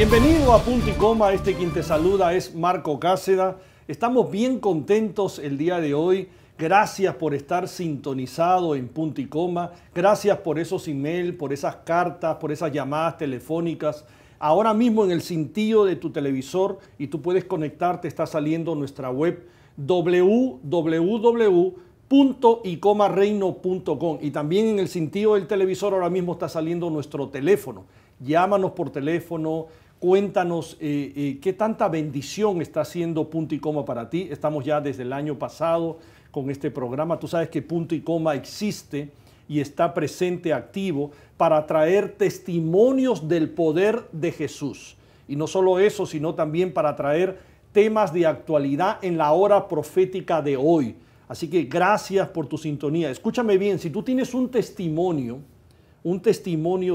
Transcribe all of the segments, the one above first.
Bienvenido a Punto y Coma, quien te saluda es Marco Cáceda. Estamos bien contentos el día de hoy. Gracias por estar sintonizado en Punto y Coma. Gracias por esos emails, por esas cartas, por esas llamadas telefónicas. Ahora mismo en el cintillo de tu televisor y tú puedes conectarte, está saliendo nuestra web www.icomareino.com y también en el cintillo del televisor ahora mismo está saliendo nuestro teléfono. Llámanos por teléfono, cuéntanos qué tanta bendición está haciendo Punto y Coma para ti. Estamos ya desde el año pasado con este programa. Tú sabes que Punto y Coma existe y está presente, activo, para traer testimonios del poder de Jesús. Y no solo eso, sino también para traer temas de actualidad en la hora profética de hoy. Así que gracias por tu sintonía. Escúchame bien, si tú tienes un testimonio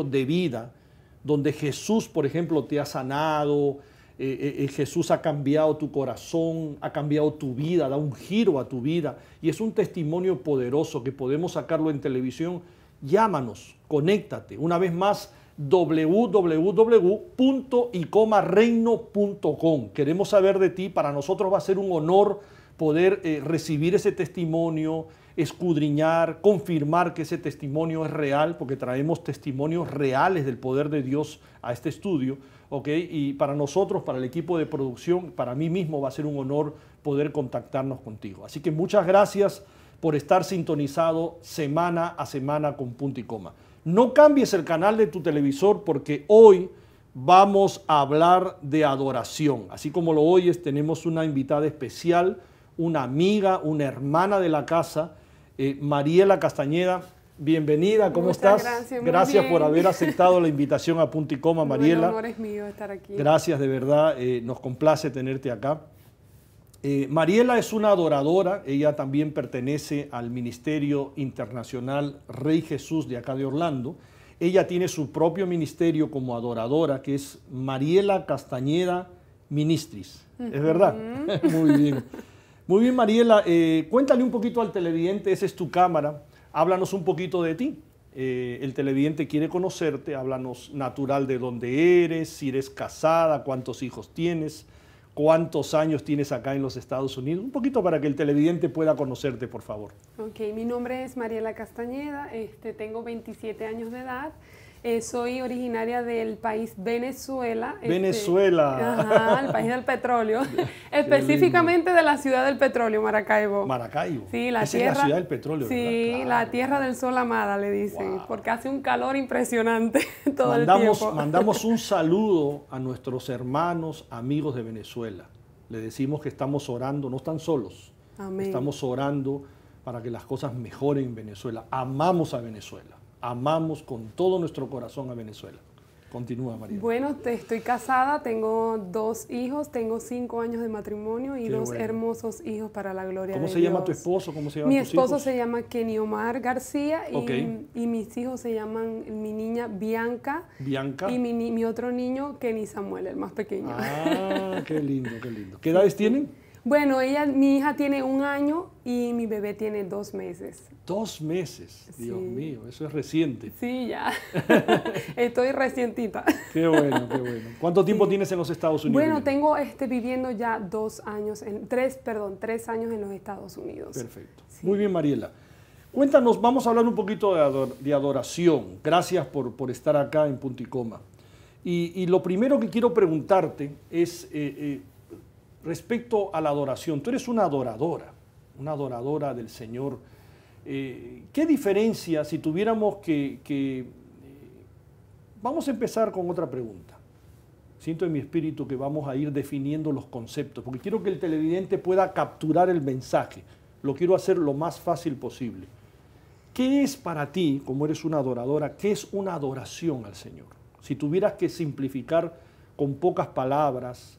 de vida, donde Jesús, por ejemplo, te ha sanado, Jesús ha cambiado tu corazón, ha cambiado tu vida, da un giro a tu vida, y es un testimonio poderoso que podemos sacarlo en televisión, llámanos, conéctate. Una vez más, www.icomareino.com. Queremos saber de ti, para nosotros va a ser un honor poder recibir ese testimonio, escudriñar, confirmar que ese testimonio es real, porque traemos testimonios reales del poder de Dios a este estudio, ¿ok? Y para nosotros, para el equipo de producción, para mí mismo va a ser un honor poder contactarnos contigo. Así que muchas gracias por estar sintonizado semana a semana con Punto y Coma. No cambies el canal de tu televisor porque hoy vamos a hablar de adoración. Así como lo oyes, tenemos una invitada especial, una amiga, una hermana de la casa, Mariela Castañeda. Bienvenida, ¿cómo estás? Gracias por haber aceptado la invitación a Punto y Coma, Mariela. El honor es mío estar aquí. Gracias, de verdad, nos complace tenerte acá. Mariela es una adoradora, ella también pertenece al Ministerio Internacional Rey Jesús de acá de Orlando. Ella tiene su propio ministerio como adoradora, que es Mariela Castañeda Ministries. ¿Es verdad? Muy bien. Muy bien, Mariela, cuéntale un poquito al televidente, esa es tu cámara, háblanos un poquito de ti. El televidente quiere conocerte, háblanos natural de dónde eres, si eres casada, cuántos hijos tienes, cuántos años tienes acá en los Estados Unidos, un poquito para que el televidente pueda conocerte, por favor. Ok, mi nombre es Mariela Castañeda, tengo 27 años de edad. Soy originaria del país Venezuela. Venezuela. Ajá, el país del petróleo. Específicamente de la ciudad del petróleo, Maracaibo. Maracaibo. Sí, Esa es la ciudad del petróleo, ¿verdad? Sí, Claro. la tierra del sol amada, le dicen, Wow. porque hace un calor impresionante todo el tiempo. Mandamos un saludo a nuestros hermanos, amigos de Venezuela. Le decimos que estamos orando, no están solos. Amén. Estamos orando para que las cosas mejoren en Venezuela. Amamos a Venezuela. Amamos con todo nuestro corazón a Venezuela. Continúa, María. Bueno, estoy casada, tengo 2 hijos, tengo 5 años de matrimonio y Qué 2 bueno. hermosos hijos para la gloria de Dios. ¿Cómo se llama tu esposo? ¿Cómo se llaman Mi tus esposo hijos? se llama Kenny Omar García Okay. y mis hijos se llaman, mi niña Bianca. Bianca. Y mi otro niño, Kenny Samuel, el más pequeño. Ah, qué lindo, qué lindo. ¿Qué edades tienen? Bueno, mi hija tiene 1 año y mi bebé tiene 2 meses. 2 meses, Dios Sí. mío, eso es reciente. Sí, ya. Estoy recientita. Qué bueno, qué bueno. ¿Cuánto tiempo tienes en los Estados Unidos? Bueno, viviendo? tengo viviendo ya 3 años en los Estados Unidos. Perfecto. Sí. Muy bien, Mariela. Cuéntanos, vamos a hablar un poquito de adoración. Gracias por estar acá en Punto y Coma. Y lo primero que quiero preguntarte es respecto a la adoración. Tú eres una adoradora del Señor. ¿Qué diferencia si tuviéramos vamos a empezar con otra pregunta. Siento en mi espíritu que vamos a ir definiendo los conceptos, porque quiero que el televidente pueda capturar el mensaje. Lo quiero hacer lo más fácil posible. ¿Qué es para ti, como eres una adoradora, qué es una adoración al Señor? Si tuvieras que simplificar con pocas palabras,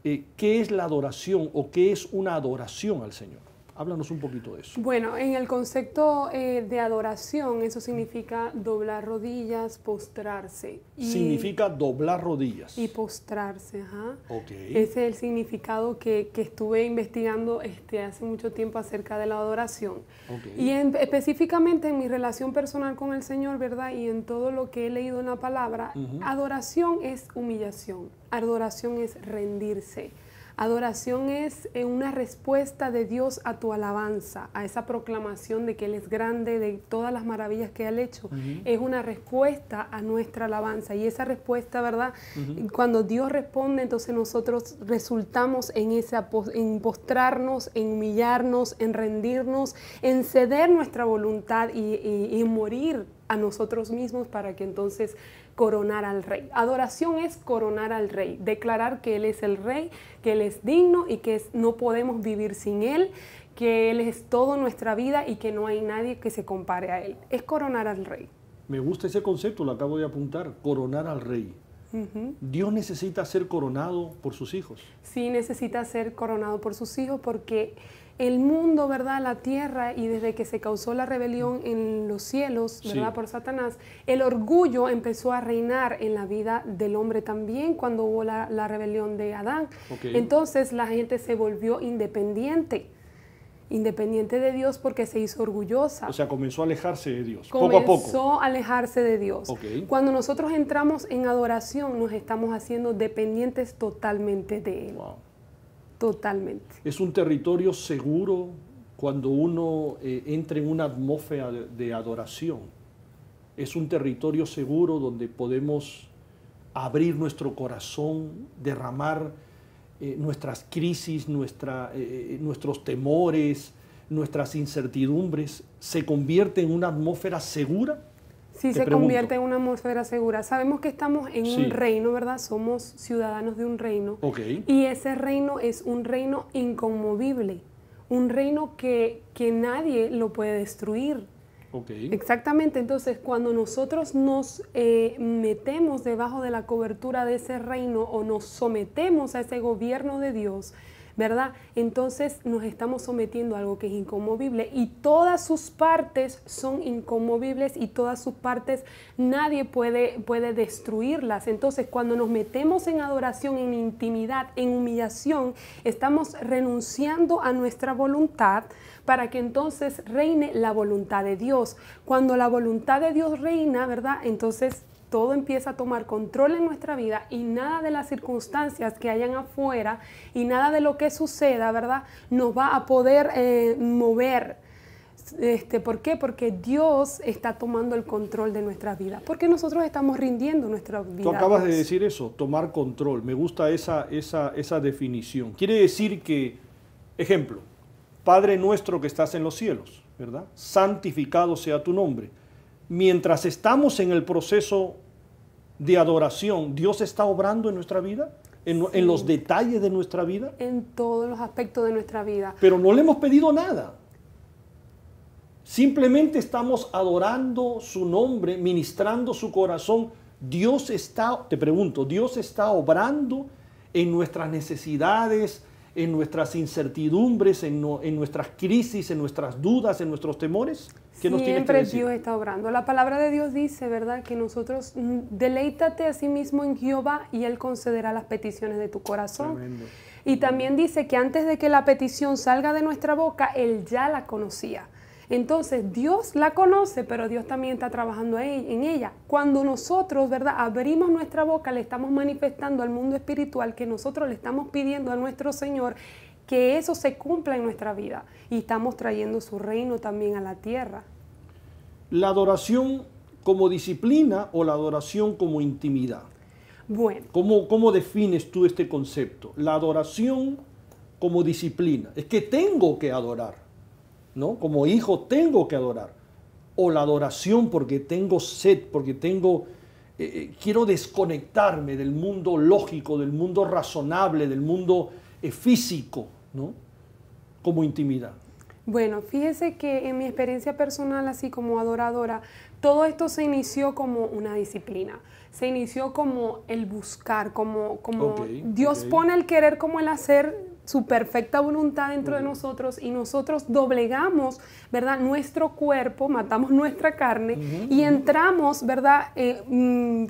¿qué es la adoración o qué es una adoración al Señor? Háblanos un poquito de eso. Bueno, en el concepto de adoración, eso significa doblar rodillas, postrarse. Significa doblar rodillas. Y postrarse, ajá. Okay. Ese es el significado que estuve investigando hace mucho tiempo acerca de la adoración. Okay. Y específicamente en mi relación personal con el Señor, ¿verdad? Y en todo lo que he leído en la palabra, adoración es humillación, adoración es rendirse. Adoración es una respuesta de Dios a tu alabanza, a esa proclamación de que Él es grande, de todas las maravillas que Él ha hecho. Es una respuesta a nuestra alabanza. Y esa respuesta, ¿verdad? Cuando Dios responde, entonces nosotros resultamos en postrarnos, en humillarnos, en rendirnos, en ceder nuestra voluntad y en morir a nosotros mismos para que entonces coronar al Rey. Adoración es coronar al Rey, declarar que Él es el Rey, que Él es digno y que no podemos vivir sin Él, que Él es todo nuestra vida y que no hay nadie que se compare a Él. Es coronar al Rey. Me gusta ese concepto, lo acabo de apuntar, coronar al Rey. Dios necesita ser coronado por sus hijos. Sí, necesita ser coronado por sus hijos porque el mundo, ¿verdad? La tierra, y desde que se causó la rebelión en los cielos, ¿verdad? Sí. Por Satanás, el orgullo empezó a reinar en la vida del hombre también cuando hubo la rebelión de Adán. Okay. Entonces la gente se volvió independiente de Dios porque se hizo orgullosa. O sea, comenzó a alejarse de Dios, poco a poco. Comenzó a alejarse de Dios. Okay. Cuando nosotros entramos en adoración, nos estamos haciendo dependientes totalmente de Él. Wow. Totalmente. Es un territorio seguro cuando uno entra en una atmósfera de adoración. Es un territorio seguro donde podemos abrir nuestro corazón, derramar nuestras crisis, nuestros temores, nuestras incertidumbres. ¿Se convierte en una atmósfera segura? Sí, se convierte en una atmósfera segura. Sabemos que estamos en un reino, ¿verdad? Somos ciudadanos de un reino. Okay. Y ese reino es un reino inconmovible, un reino que nadie lo puede destruir. Okay. Exactamente. Entonces, cuando nosotros nos metemos debajo de la cobertura de ese reino o nos sometemos a ese gobierno de Dios, ¿verdad? Entonces nos estamos sometiendo a algo que es inconmovible y todas sus partes son inconmovibles y todas sus partes nadie puede destruirlas. Entonces cuando nos metemos en adoración, en intimidad, en humillación, estamos renunciando a nuestra voluntad para que entonces reine la voluntad de Dios. Cuando la voluntad de Dios reina, ¿verdad? Entonces todo empieza a tomar control en nuestra vida y nada de las circunstancias que hayan afuera y nada de lo que suceda, ¿verdad? Nos va a poder mover. ¿Por qué? Porque Dios está tomando el control de nuestras vidas. Porque nosotros estamos rindiendo nuestra vida. Tú acabas de decir eso, tomar control. Me gusta esa definición. Quiere decir que, ejemplo, Padre nuestro que estás en los cielos, ¿verdad? Santificado sea tu nombre. Mientras estamos en el proceso de adoración, ¿Dios está obrando en nuestra vida? ¿En los detalles de nuestra vida? En todos los aspectos de nuestra vida. Pero no le hemos pedido nada. Simplemente estamos adorando su nombre, ministrando su corazón. Dios está, te pregunto, ¿Dios está obrando en nuestras necesidades, en nuestras incertidumbres, en nuestras crisis, en nuestras dudas, en nuestros temores? ¿Qué nos tienes que decir? Siempre Dios está obrando. La palabra de Dios dice, ¿verdad? Que nosotros, deleítate a sí mismo en Jehová y Él concederá las peticiones de tu corazón. Tremendo. Y también dice que antes de que la petición salga de nuestra boca, Él ya la conocía. Entonces Dios la conoce, pero Dios también está trabajando en ella. Cuando nosotros, ¿verdad?, abrimos nuestra boca, le estamos manifestando al mundo espiritual que nosotros le estamos pidiendo a nuestro Señor que eso se cumpla en nuestra vida. Y estamos trayendo su reino también a la tierra. ¿La adoración como disciplina o la adoración como intimidad? Bueno. ¿Cómo defines tú este concepto? La adoración como disciplina. Es que tengo que adorar, ¿no? Como hijo tengo que adorar. O la adoración porque tengo sed, porque quiero desconectarme del mundo lógico, del mundo razonable, del mundo físico, ¿no? Como intimidad. Bueno, fíjese que en mi experiencia personal, así como adoradora, todo esto se inició como una disciplina. Se inició como el buscar, como Dios pone el querer como el hacer su perfecta voluntad dentro de nosotros y nosotros doblegamos, ¿verdad?, nuestro cuerpo, matamos nuestra carne y entramos, ¿verdad?,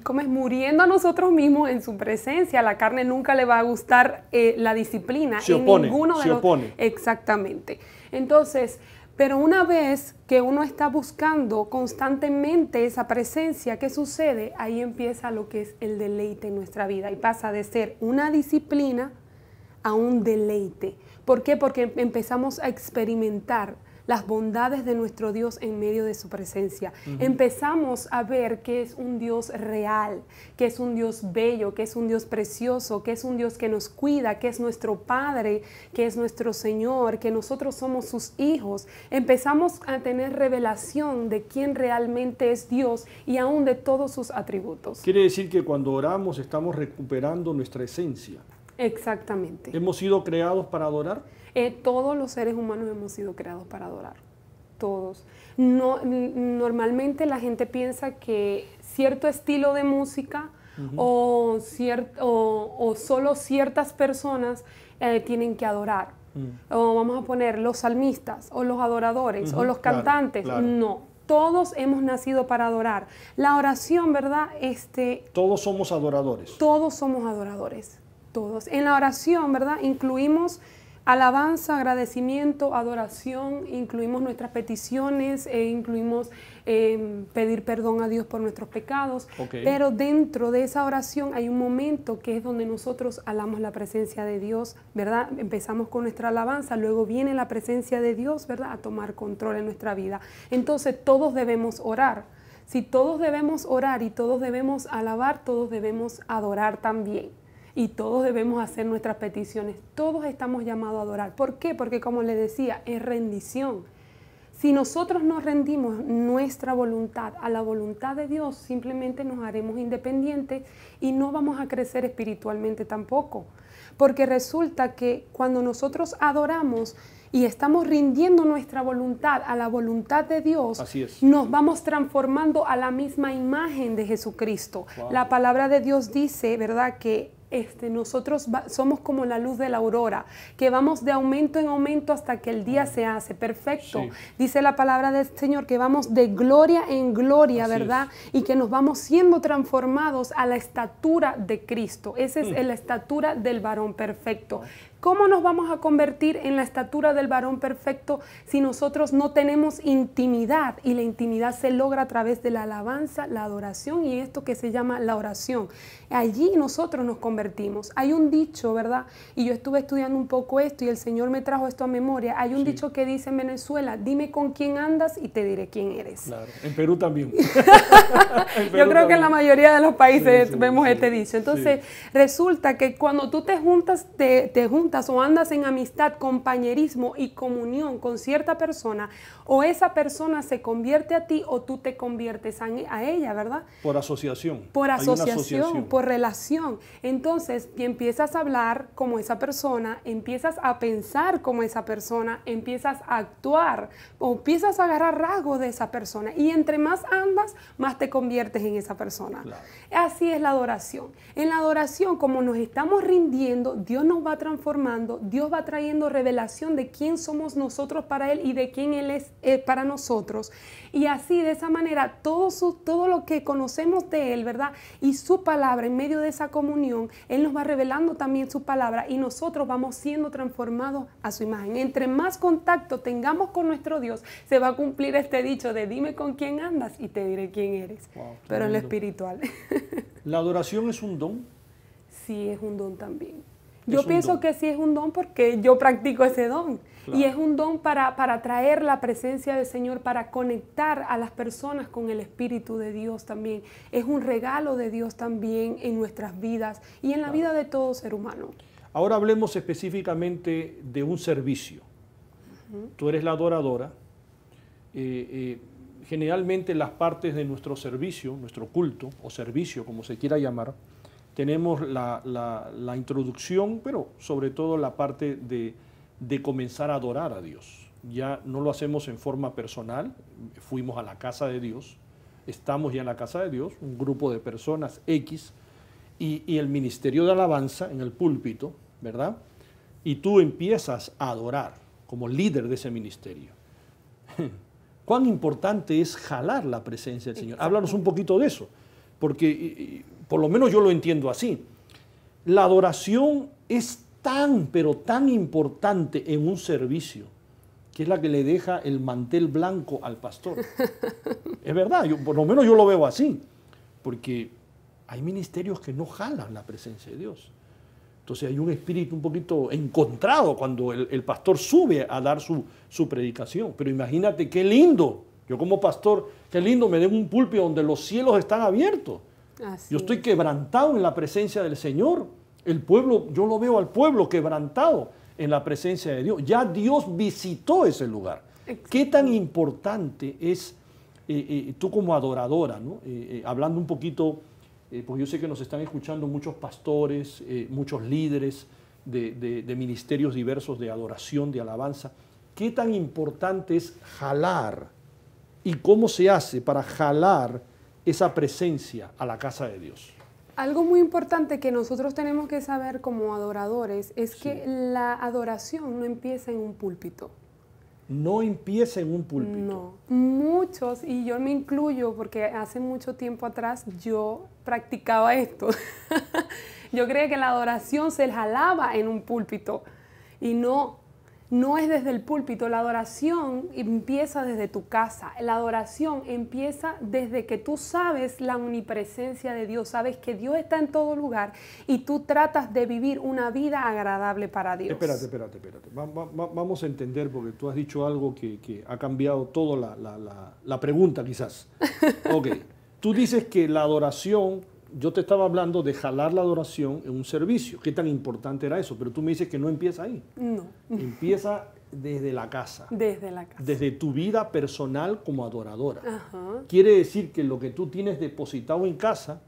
como es, muriendo a nosotros mismos en su presencia. A la carne nunca le va a gustar la disciplina. Se opone, se opone. Exactamente. Entonces, pero una vez que uno está buscando constantemente esa presencia, ¿qué sucede? Ahí empieza lo que es el deleite en nuestra vida y pasa de ser una disciplina a un deleite. ¿Por qué? Porque empezamos a experimentar las bondades de nuestro Dios en medio de su presencia. Empezamos a ver que es un Dios real, que es un Dios bello, que es un Dios precioso, que es un Dios que nos cuida, que es nuestro Padre, que es nuestro Señor, que nosotros somos sus hijos. Empezamos a tener revelación de quién realmente es Dios y aún de todos sus atributos. Quiere decir que cuando oramos estamos recuperando nuestra esencia. Exactamente. ¿Hemos sido creados para adorar? Todos los seres humanos hemos sido creados para adorar. Todos. No, normalmente la gente piensa que cierto estilo de música o solo ciertas personas tienen que adorar. O vamos a poner los salmistas o los adoradores o los cantantes. Claro. No. Todos hemos nacido para adorar. La oración, ¿verdad? Todos somos adoradores. Todos somos adoradores. Todos. En la oración, ¿verdad?, incluimos alabanza, agradecimiento, adoración, incluimos nuestras peticiones, incluimos pedir perdón a Dios por nuestros pecados, pero dentro de esa oración hay un momento que es donde nosotros alamos la presencia de Dios, ¿verdad? Empezamos con nuestra alabanza, luego viene la presencia de Dios, ¿verdad?, a tomar control en nuestra vida. Entonces todos debemos orar. Si todos debemos orar y todos debemos alabar, todos debemos adorar también. Y todos debemos hacer nuestras peticiones. Todos estamos llamados a adorar. ¿Por qué? Porque, como les decía, es rendición. Si nosotros nos rendimos nuestra voluntad a la voluntad de Dios, simplemente nos haremos independientes y no vamos a crecer espiritualmente tampoco. Porque resulta que cuando nosotros adoramos y estamos rindiendo nuestra voluntad a la voluntad de Dios, nos vamos transformando a la misma imagen de Jesucristo. Wow. La palabra de Dios dice, ¿verdad?, que nosotros somos como la luz de la aurora, que vamos de aumento en aumento hasta que el día se hace perfecto. Sí. Dice la palabra del Señor que vamos de gloria en gloria, ¿verdad? Y que nos vamos siendo transformados a la estatura de Cristo. Esa es la estatura del varón perfecto. ¿Cómo nos vamos a convertir en la estatura del varón perfecto si nosotros no tenemos intimidad? Y la intimidad se logra a través de la alabanza, la adoración y esto que se llama la oración. Allí nosotros nos convertimos. Hay un dicho, ¿verdad? Y yo estuve estudiando un poco esto y el Señor me trajo esto a memoria. Hay un dicho que dice en Venezuela: dime con quién andas y te diré quién eres. Claro, en Perú también. Yo creo que en la mayoría de los países vemos este dicho. Entonces, resulta que cuando tú te juntas o andas en amistad, compañerismo y comunión con cierta persona, o esa persona se convierte a ti o tú te conviertes a ella, ¿verdad? Por asociación. Por asociación, por relación. Entonces, empiezas a hablar como esa persona, empiezas a pensar como esa persona, empiezas a actuar o empiezas a agarrar rasgos de esa persona. Y entre más andas, más te conviertes en esa persona. Claro. Así es la adoración. En la adoración, como nos estamos rindiendo, Dios nos va transformando, Dios va trayendo revelación de quién somos nosotros para Él y de quién Él es para nosotros. Y así, de esa manera, todo lo que conocemos de Él, ¿verdad? Y su palabra, en medio de esa comunión, Él nos va revelando también su palabra y nosotros vamos siendo transformados a su imagen. Entre más contacto tengamos con nuestro Dios, se va a cumplir este dicho de dime con quién andas y te diré quién eres. Wow, pero en lo espiritual. ¿La adoración es un don? Sí, es un don también. Yo pienso que sí es un don porque yo practico ese don. Claro. Y es un don para traer la presencia del Señor, para conectar a las personas con el Espíritu de Dios también. Es un regalo de Dios también en nuestras vidas y en la vida de todo ser humano. Ahora hablemos específicamente de un servicio. Tú eres la adoradora. Generalmente las partes de nuestro servicio, nuestro culto o servicio, como se quiera llamar, tenemos la introducción, pero sobre todo la parte de comenzar a adorar a Dios. Ya no lo hacemos en forma personal, fuimos a la casa de Dios, estamos ya en la casa de Dios, un grupo de personas X, y el ministerio de alabanza en el púlpito, ¿verdad? y tú empiezas a adorar como líder de ese ministerio, ¿cuán importante es jalar la presencia del Señor? Háblanos un poquito de eso, porque por lo menos yo lo entiendo así. La adoración es tan, pero tan importante en un servicio, que es la que le deja el mantel blanco al pastor. Es verdad, por lo menos yo lo veo así, porque hay ministerios que no jalan la presencia de Dios. Entonces hay un espíritu un poquito encontrado cuando el pastor sube a dar su predicación. Pero imagínate qué lindo, yo como pastor, qué lindo me den un púlpito donde los cielos están abiertos. Yo estoy quebrantado en la presencia del Señor. El pueblo, yo lo veo al pueblo quebrantado en la presencia de Dios. Ya Dios visitó ese lugar. ¿Qué tan importante es tú como adoradora, ¿no? Hablando un poquito, porque yo sé que nos están escuchando muchos pastores, muchos líderes de ministerios diversos de adoración, de alabanza. ¿Qué tan importante es jalar y cómo se hace para jalar esa presencia a la casa de Dios? Algo muy importante que nosotros tenemos que saber como adoradores es que la adoración no empieza en un púlpito. No empieza en un púlpito. No, muchos, y yo me incluyo porque hace mucho tiempo atrás yo practicaba esto. Yo creía que la adoración se jalaba en un púlpito y no es desde el púlpito. La adoración empieza desde tu casa. La adoración empieza desde que tú sabes la omnipresencia de Dios, sabes que Dios está en todo lugar y tú tratas de vivir una vida agradable para Dios. Espérate. Vamos a entender, porque tú has dicho algo que ha cambiado toda la pregunta quizás. Ok, tú dices que la adoración, yo te estaba hablando de jalar la adoración en un servicio. ¿Qué tan importante era eso? Pero tú me dices que no empieza ahí. No. Empieza desde la casa. Desde la casa. Desde tu vida personal como adoradora. Ajá. Quiere decir que lo que tú tienes depositado en casa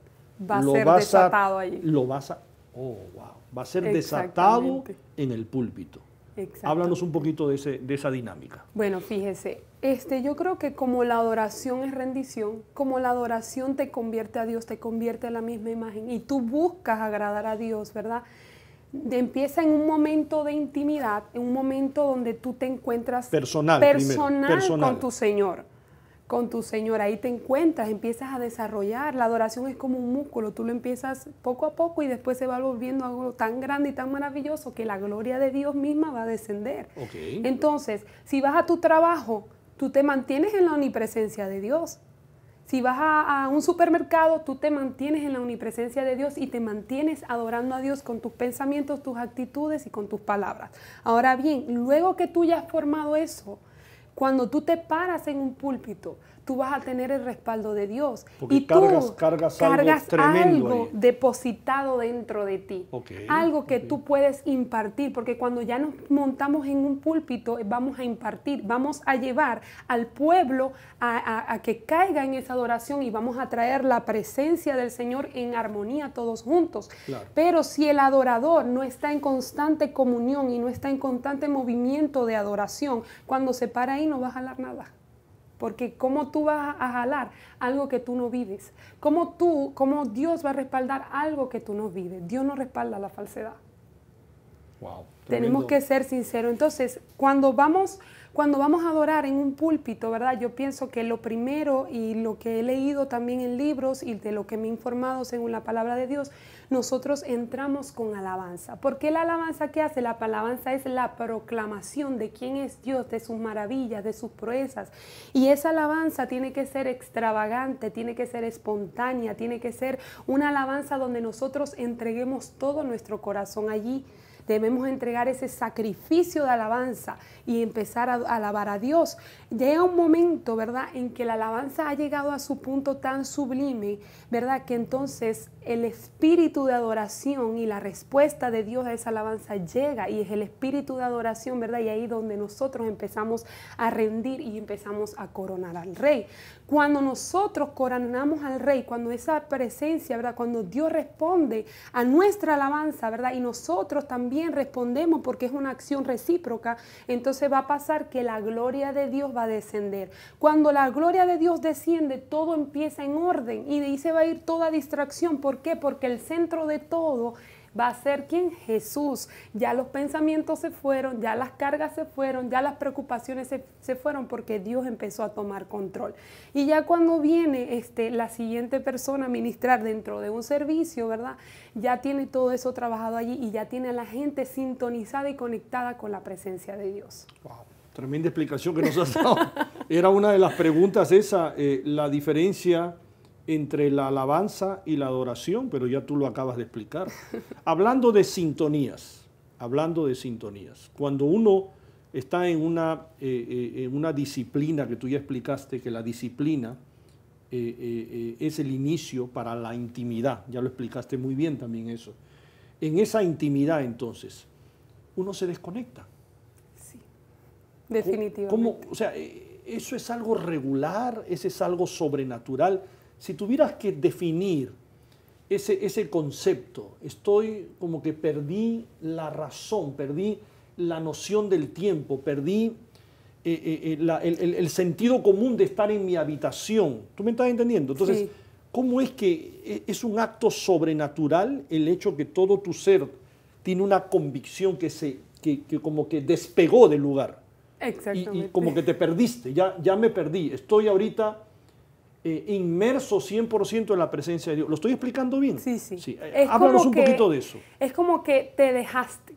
va a ser desatado allí. Va a ser desatado en el púlpito. Háblanos un poquito de esa dinámica. Bueno, fíjese, yo creo que como la adoración es rendición, como la adoración te convierte a Dios, te convierte a la misma imagen y tú buscas agradar a Dios, ¿verdad? Empieza en un momento de intimidad, en un momento donde tú te encuentras personal con tu Señor. Con tu Señor, ahí te encuentras, empiezas a desarrollar. La adoración es como un músculo, tú lo empiezas poco a poco y después se va volviendo algo tan grande y tan maravilloso que la gloria de Dios misma va a descender. Okay. Entonces, si vas a tu trabajo, tú te mantienes en la omnipresencia de Dios. Si vas a un supermercado, tú te mantienes en la omnipresencia de Dios y te mantienes adorando a Dios con tus pensamientos, tus actitudes y con tus palabras. Ahora bien, luego que tú ya has formado eso, cuando tú te paras en un púlpito, tú vas a tener el respaldo de Dios. Porque y cargas algo depositado dentro de ti. Algo que tú puedes impartir, porque cuando ya nos montamos en un púlpito, vamos a impartir, vamos a llevar al pueblo a que caiga en esa adoración y vamos a traer la presencia del Señor en armonía todos juntos. Claro. Pero si el adorador no está en constante comunión y no está en constante movimiento de adoración, cuando se para ahí no va a jalar nada. Porque ¿cómo tú vas a jalar algo que tú no vives? ¿Cómo Dios va a respaldar algo que tú no vives? Dios no respalda la falsedad. Wow, tenemos que ser sinceros. Entonces, cuando vamos a adorar en un púlpito, ¿verdad? Yo pienso que lo primero y lo que he leído también en libros y de lo que me he informado según la palabra de Dios, nosotros entramos con alabanza. ¿Por qué la alabanza qué hace? La alabanza es la proclamación de quién es Dios, de sus maravillas, de sus proezas. Y esa alabanza tiene que ser extravagante, tiene que ser espontánea, tiene que ser una alabanza donde nosotros entreguemos todo nuestro corazón allí. Debemos entregar ese sacrificio de alabanza y empezar a alabar a Dios. Llega un momento, ¿verdad?, en que la alabanza ha llegado a su punto tan sublime, ¿verdad?, que entonces el espíritu de adoración y la respuesta de Dios a esa alabanza llega y es el espíritu de adoración, ¿verdad? Y ahí donde nosotros empezamos a rendir y empezamos a coronar al Rey. Cuando nosotros coronamos al Rey, cuando esa presencia, ¿verdad?, cuando Dios responde a nuestra alabanza, ¿verdad?, y nosotros también respondemos porque es una acción recíproca, entonces va a pasar que la gloria de Dios va a descender. Cuando la gloria de Dios desciende, todo empieza en orden y de ahí se va a ir toda distracción. ¿Por qué? Porque el centro de todo va a ser ¿quién? Jesús. Ya los pensamientos se fueron, ya las cargas se fueron, ya las preocupaciones se fueron porque Dios empezó a tomar control. Y ya cuando viene la siguiente persona a ministrar dentro de un servicio, ¿verdad? Ya tiene todo eso trabajado allí y ya tiene a la gente sintonizada y conectada con la presencia de Dios. Wow, tremenda explicación que nos has dado. Era una de las preguntas esa, la diferencia entre la alabanza y la adoración, pero ya tú lo acabas de explicar. Hablando de sintonías, cuando uno está en una disciplina que tú ya explicaste, que la disciplina es el inicio para la intimidad, ya lo explicaste muy bien también eso. En esa intimidad entonces, uno se desconecta. Sí, definitivamente. ¿Cómo? O sea, ¿eso es algo regular? ¿Eso es algo sobrenatural? Si tuvieras que definir ese concepto, estoy como que perdí la razón, perdí la noción del tiempo, perdí el sentido común de estar en mi habitación. ¿Tú me estás entendiendo? Entonces, sí. ¿Cómo es que es un acto sobrenatural el hecho que todo tu ser tiene una convicción que como que despegó del lugar? Exactamente. Y como que te perdiste, ya me perdí. Estoy ahorita inmerso 100% en la presencia de Dios. ¿Lo estoy explicando bien? Sí, sí. Sí. Háblanos un poquito de eso. Es como que te dejaste.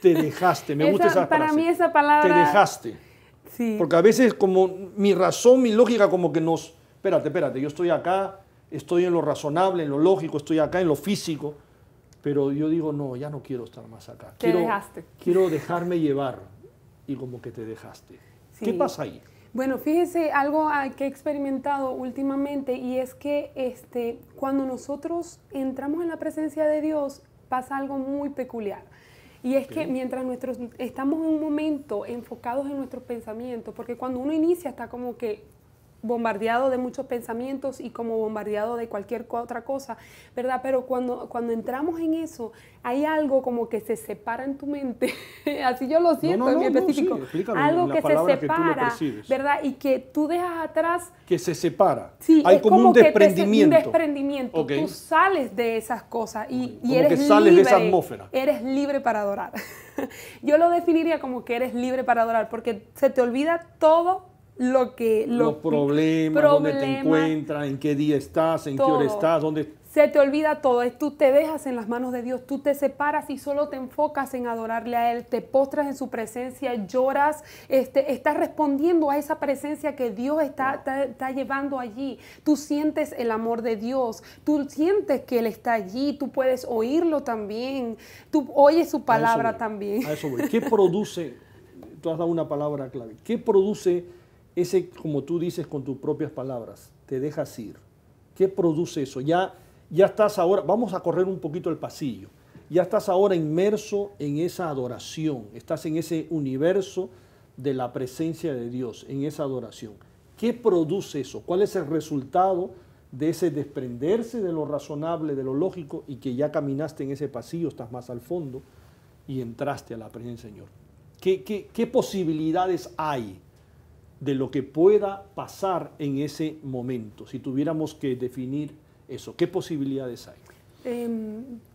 Te dejaste, me gusta esa frase. Para mí esa palabra... Te dejaste. Sí. Porque a veces como mi razón, mi lógica como que nos... Espérate, yo estoy acá, estoy en lo razonable, en lo lógico, estoy acá en lo físico, pero yo digo, no, ya no quiero estar más acá. Te dejaste. Quiero dejarme llevar y como que te dejaste. Sí. ¿Qué pasa ahí? Bueno, fíjese algo que he experimentado últimamente y es que cuando nosotros entramos en la presencia de Dios pasa algo muy peculiar. Y es que mientras estamos en un momento enfocados en nuestros pensamientos, porque cuando uno inicia está como que bombardeado de muchos pensamientos y como bombardeado de cualquier otra cosa, ¿verdad? Pero cuando entramos en eso, hay algo como que se separa en tu mente, así yo lo siento en mi específico, sí, algo que se separa, ¿verdad? Y que tú dejas atrás... Que se separa, sí, hay como un desprendimiento. Un desprendimiento, okay. Tú sales de esas cosas y eres que sales libre, de esa atmósfera. Eres libre para adorar. Yo lo definiría como que eres libre para adorar, porque se te olvida todo los problemas, dónde te encuentras, en qué día estás, en qué hora estás, dónde... Se te olvida todo, tú te dejas en las manos de Dios, tú te separas y solo te enfocas en adorarle a Él, te postras en su presencia, lloras, estás respondiendo a esa presencia que Dios está llevando allí. Tú sientes el amor de Dios, tú sientes que Él está allí, tú puedes oírlo también, tú oyes su palabra también. A eso voy. ¿Qué produce? Tú has dado una palabra clave. ¿Qué produce ese, como tú dices con tus propias palabras, te dejas ir? ¿Qué produce eso? Ya estás ahora, vamos a correr un poquito el pasillo, ya estás ahora inmerso en esa adoración, estás en ese universo de la presencia de Dios, en esa adoración. ¿Qué produce eso? ¿Cuál es el resultado de ese desprenderse de lo razonable, de lo lógico, y que ya caminaste en ese pasillo, estás más al fondo y entraste a la presencia del Señor? ¿Qué posibilidades hay de lo que pueda pasar en ese momento? Si tuviéramos que definir eso, ¿qué posibilidades hay?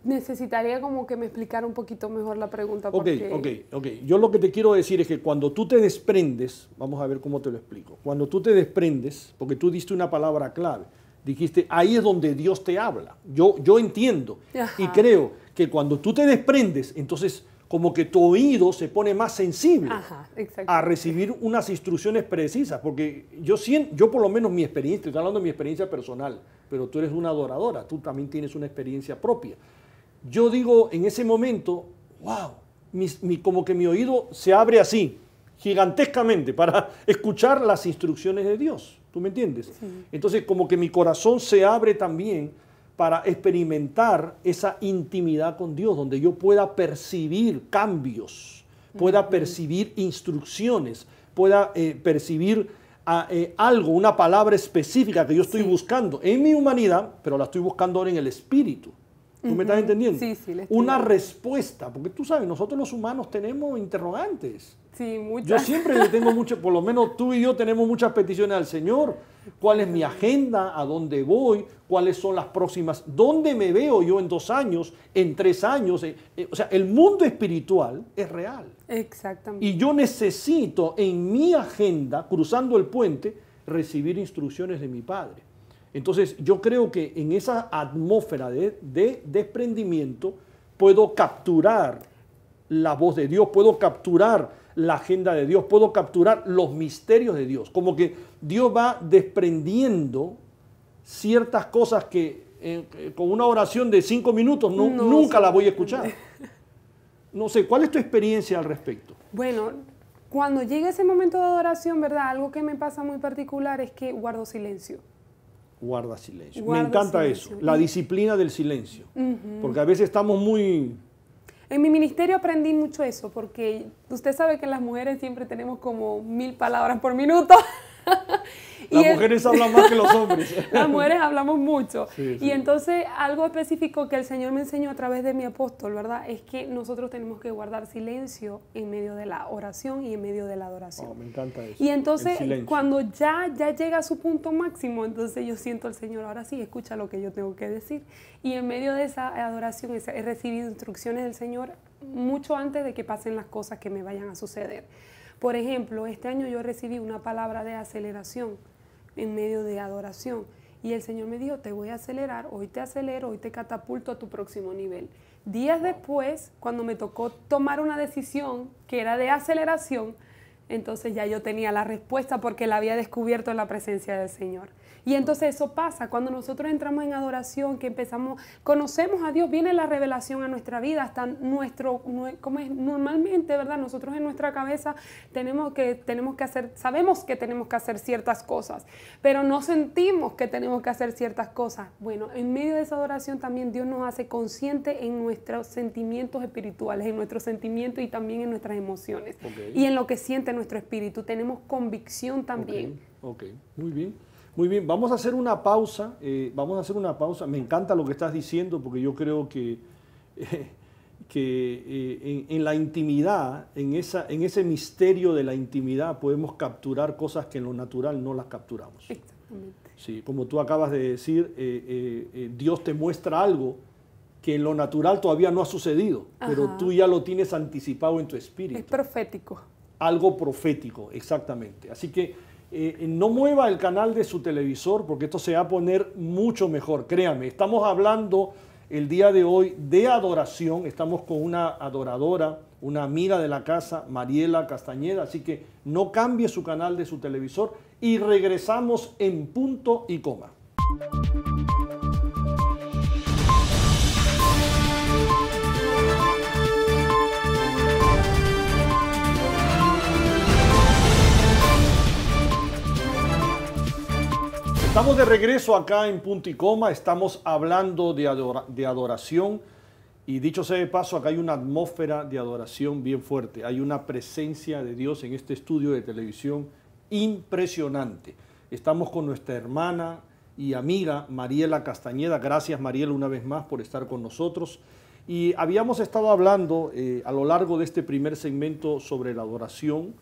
Necesitaría como que me explicara un poquito mejor la pregunta. Ok. Yo lo que te quiero decir es que cuando tú te desprendes, vamos a ver cómo te lo explico, cuando tú te desprendes, porque tú diste una palabra clave, dijiste, ahí es donde Dios te habla. Yo entiendo. Ajá. Y creo que cuando tú te desprendes, entonces como que tu oído se pone más sensible a recibir unas instrucciones precisas, porque yo por lo menos mi experiencia, estoy hablando de mi experiencia personal, pero tú eres una adoradora, tú también tienes una experiencia propia. Yo digo en ese momento, wow, como que mi oído se abre así, gigantescamente, para escuchar las instrucciones de Dios, ¿tú me entiendes? Sí. Entonces como que mi corazón se abre también para experimentar esa intimidad con Dios, donde yo pueda percibir cambios, pueda percibir instrucciones, pueda percibir algo, una palabra específica que yo estoy buscando en mi humanidad, pero la estoy buscando ahora en el espíritu. ¿Tú me estás entendiendo? Sí, una respuesta, porque tú sabes, nosotros los humanos tenemos interrogantes. Sí, muchas. Yo siempre le tengo mucho, por lo menos tú y yo tenemos muchas peticiones al Señor, cuál es mi agenda, a dónde voy, cuáles son las próximas, dónde me veo yo en 2 años, en 3 años. O sea, el mundo espiritual es real. Exactamente. Y yo necesito en mi agenda, cruzando el puente, recibir instrucciones de mi Padre. Entonces, yo creo que en esa atmósfera de desprendimiento puedo capturar la voz de Dios, puedo capturar la agenda de Dios, puedo capturar los misterios de Dios. Como que Dios va desprendiendo ciertas cosas que con una oración de 5 minutos nunca la voy a escuchar. No sé, ¿cuál es tu experiencia al respecto? Bueno, cuando llega ese momento de adoración, ¿verdad? Algo que me pasa muy particular es que guardo silencio. Guarda silencio. Guardo me encanta silencio. eso, la disciplina del silencio. Porque a veces estamos muy... En mi ministerio aprendí mucho eso, porque usted sabe que las mujeres siempre tenemos como 1000 palabras por minuto. Las mujeres hablan más que los hombres. Las mujeres hablamos mucho. Sí, sí. Y entonces algo específico que el Señor me enseñó a través de mi apóstol, ¿verdad? Es que nosotros tenemos que guardar silencio en medio de la oración y en medio de la adoración. Oh, me encanta eso. Y entonces El cuando ya llega a su punto máximo, entonces yo siento al Señor, ahora sí, escucha lo que yo tengo que decir. Y en medio de esa adoración he recibido instrucciones del Señor mucho antes de que pasen las cosas que me vayan a suceder. Por ejemplo, este año yo recibí una palabra de aceleración en medio de adoración. Y el Señor me dijo, te voy a acelerar, hoy te acelero, hoy te catapulto a tu próximo nivel. Días después, cuando me tocó tomar una decisión que era de aceleración, entonces ya yo tenía la respuesta porque la había descubierto en la presencia del Señor. Y entonces eso pasa cuando nosotros entramos en adoración, que empezamos, conocemos a Dios, viene la revelación a nuestra vida, hasta como es normalmente, ¿verdad? Nosotros en nuestra cabeza tenemos que hacer, sabemos que tenemos que hacer ciertas cosas, pero no sentimos que tenemos que hacer ciertas cosas. Bueno, en medio de esa adoración también Dios nos hace consciente en nuestros sentimientos espirituales, en nuestros sentimientos y también en nuestras emociones. Okay. Y en lo que siente nuestro espíritu. Tenemos convicción también. Ok, muy bien. Muy bien, vamos a hacer una pausa. Me encanta lo que estás diciendo porque yo creo que en la intimidad, en ese misterio de la intimidad podemos capturar cosas que en lo natural no las capturamos. Exactamente. Sí, como tú acabas de decir, Dios te muestra algo que en lo natural todavía no ha sucedido, pero tú ya lo tienes anticipado en tu espíritu. Es profético. Algo profético, exactamente. Así que no mueva el canal de su televisor porque esto se va a poner mucho mejor, créame. Estamos hablando el día de hoy de adoración, estamos con una adoradora, una amiga de la casa, Mariela Castañeda, así que no cambie su canal de su televisor y regresamos en punto y coma. Estamos de regreso acá en Punto y Coma, estamos hablando de adoración y dicho sea de paso, acá hay una atmósfera de adoración bien fuerte, hay una presencia de Dios en este estudio de televisión impresionante. Estamos con nuestra hermana y amiga Mariela Castañeda, gracias Mariela una vez más por estar con nosotros y habíamos estado hablando a lo largo de este primer segmento sobre la adoración.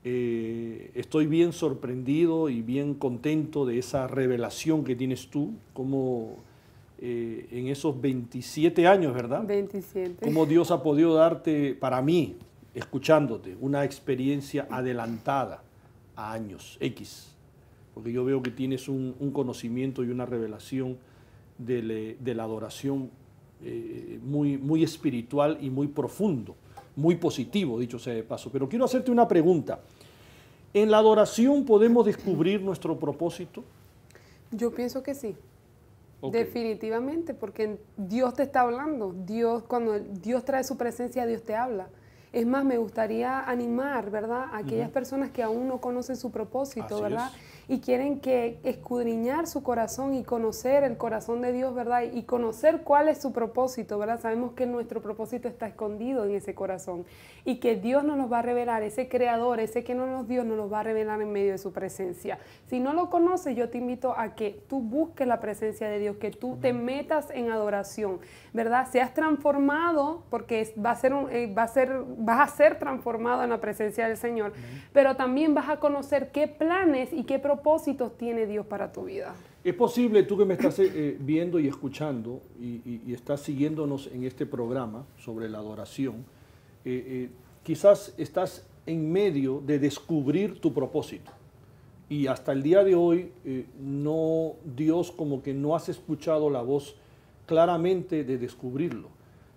Estoy bien sorprendido y bien contento de esa revelación que tienes tú, como en esos 27 años, ¿verdad? 27. Como Dios ha podido darte, para mí, escuchándote, una experiencia adelantada a años X, porque yo veo que tienes un conocimiento y una revelación de la adoración muy espiritual y muy profundo. Muy positivo, dicho sea de paso. Pero quiero hacerte una pregunta. ¿En la adoración podemos descubrir nuestro propósito? Yo pienso que sí. Okay. Definitivamente, porque Dios te está hablando. Cuando Dios trae su presencia, Dios te habla. Es más, me gustaría animar, ¿verdad?, a aquellas personas que aún no conocen su propósito, Así ¿verdad? es. Y quieren escudriñar su corazón y conocer el corazón de Dios, ¿verdad? Y conocer cuál es su propósito, ¿verdad? Sabemos que nuestro propósito está escondido en ese corazón y que Dios nos lo va a revelar, ese creador, ese que no nos dio, nos lo va a revelar en medio de su presencia. Si no lo conoces, yo te invito a que tú busques la presencia de Dios, que tú te metas en adoración, ¿verdad? Seas transformado, porque vas a ser transformado en la presencia del Señor, pero también vas a conocer qué planes y qué propósitos propósitos tiene Dios para tu vida. Es posible, tú que me estás viendo y escuchando y estás siguiéndonos en este programa sobre la adoración, quizás estás en medio de descubrir tu propósito. Y hasta el día de hoy, Dios como que no has escuchado la voz claramente de descubrirlo.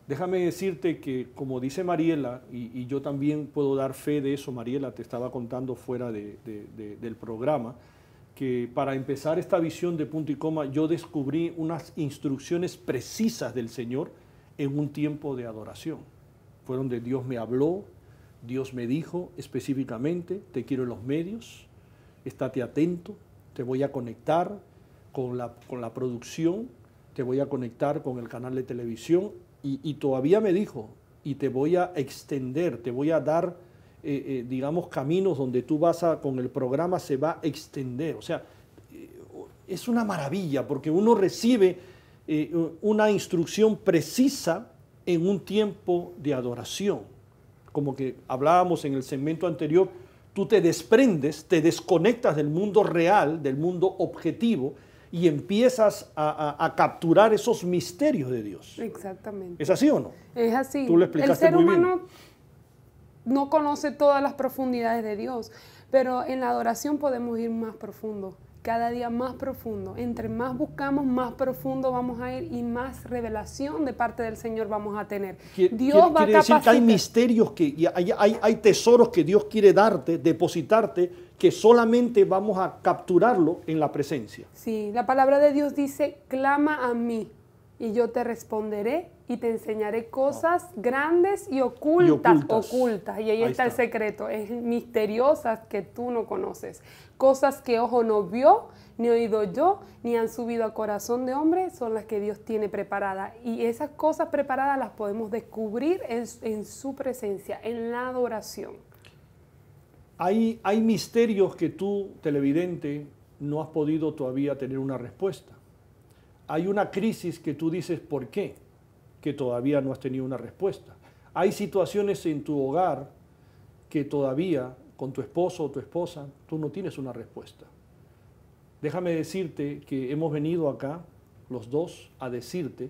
Déjame decirte que, como dice Mariela, y yo también puedo dar fe de eso, Mariela, te estaba contando fuera del programa, que para empezar esta visión de punto y coma, yo descubrí unas instrucciones precisas del Señor en un tiempo de adoración. Fue donde Dios me habló, Dios me dijo específicamente, te quiero en los medios, estate atento, te voy a conectar con la producción, te voy a conectar con el canal de televisión y todavía me dijo, y te voy a extender, te voy a dar, digamos, caminos donde tú con el programa se va a extender. O sea, es una maravilla porque uno recibe una instrucción precisa en un tiempo de adoración. Como que hablábamos en el segmento anterior, tú te desprendes, te desconectas del mundo real, del mundo objetivo, y empiezas a capturar esos misterios de Dios. Exactamente. ¿Es así o no? Es así. Tú lo explicaste muy bien. El ser humano no conoce todas las profundidades de Dios, pero en la adoración podemos ir más profundo, cada día más profundo. Entre más buscamos, más profundo vamos a ir y más revelación de parte del Señor vamos a tener. Dios va a capacitar. Quiere decir que hay misterios, hay tesoros que Dios quiere darte, depositarte, que solamente vamos a capturarlo en la presencia. Sí, la palabra de Dios dice, clama a mí y yo te responderé y te enseñaré cosas grandes y ocultas. Y ahí está el secreto, es misteriosas que tú no conoces. Cosas que ojo no vio, ni oído yo, ni han subido al corazón de hombre, son las que Dios tiene preparadas. Y esas cosas preparadas las podemos descubrir en su presencia, en la adoración. Hay misterios que tú, televidente, no has podido todavía tener una respuesta. Hay una crisis que tú dices, ¿por qué? Que todavía no has tenido una respuesta. Hay situaciones en tu hogar que todavía, con tu esposo o tu esposa, tú no tienes una respuesta. Déjame decirte que hemos venido acá, los dos, a decirte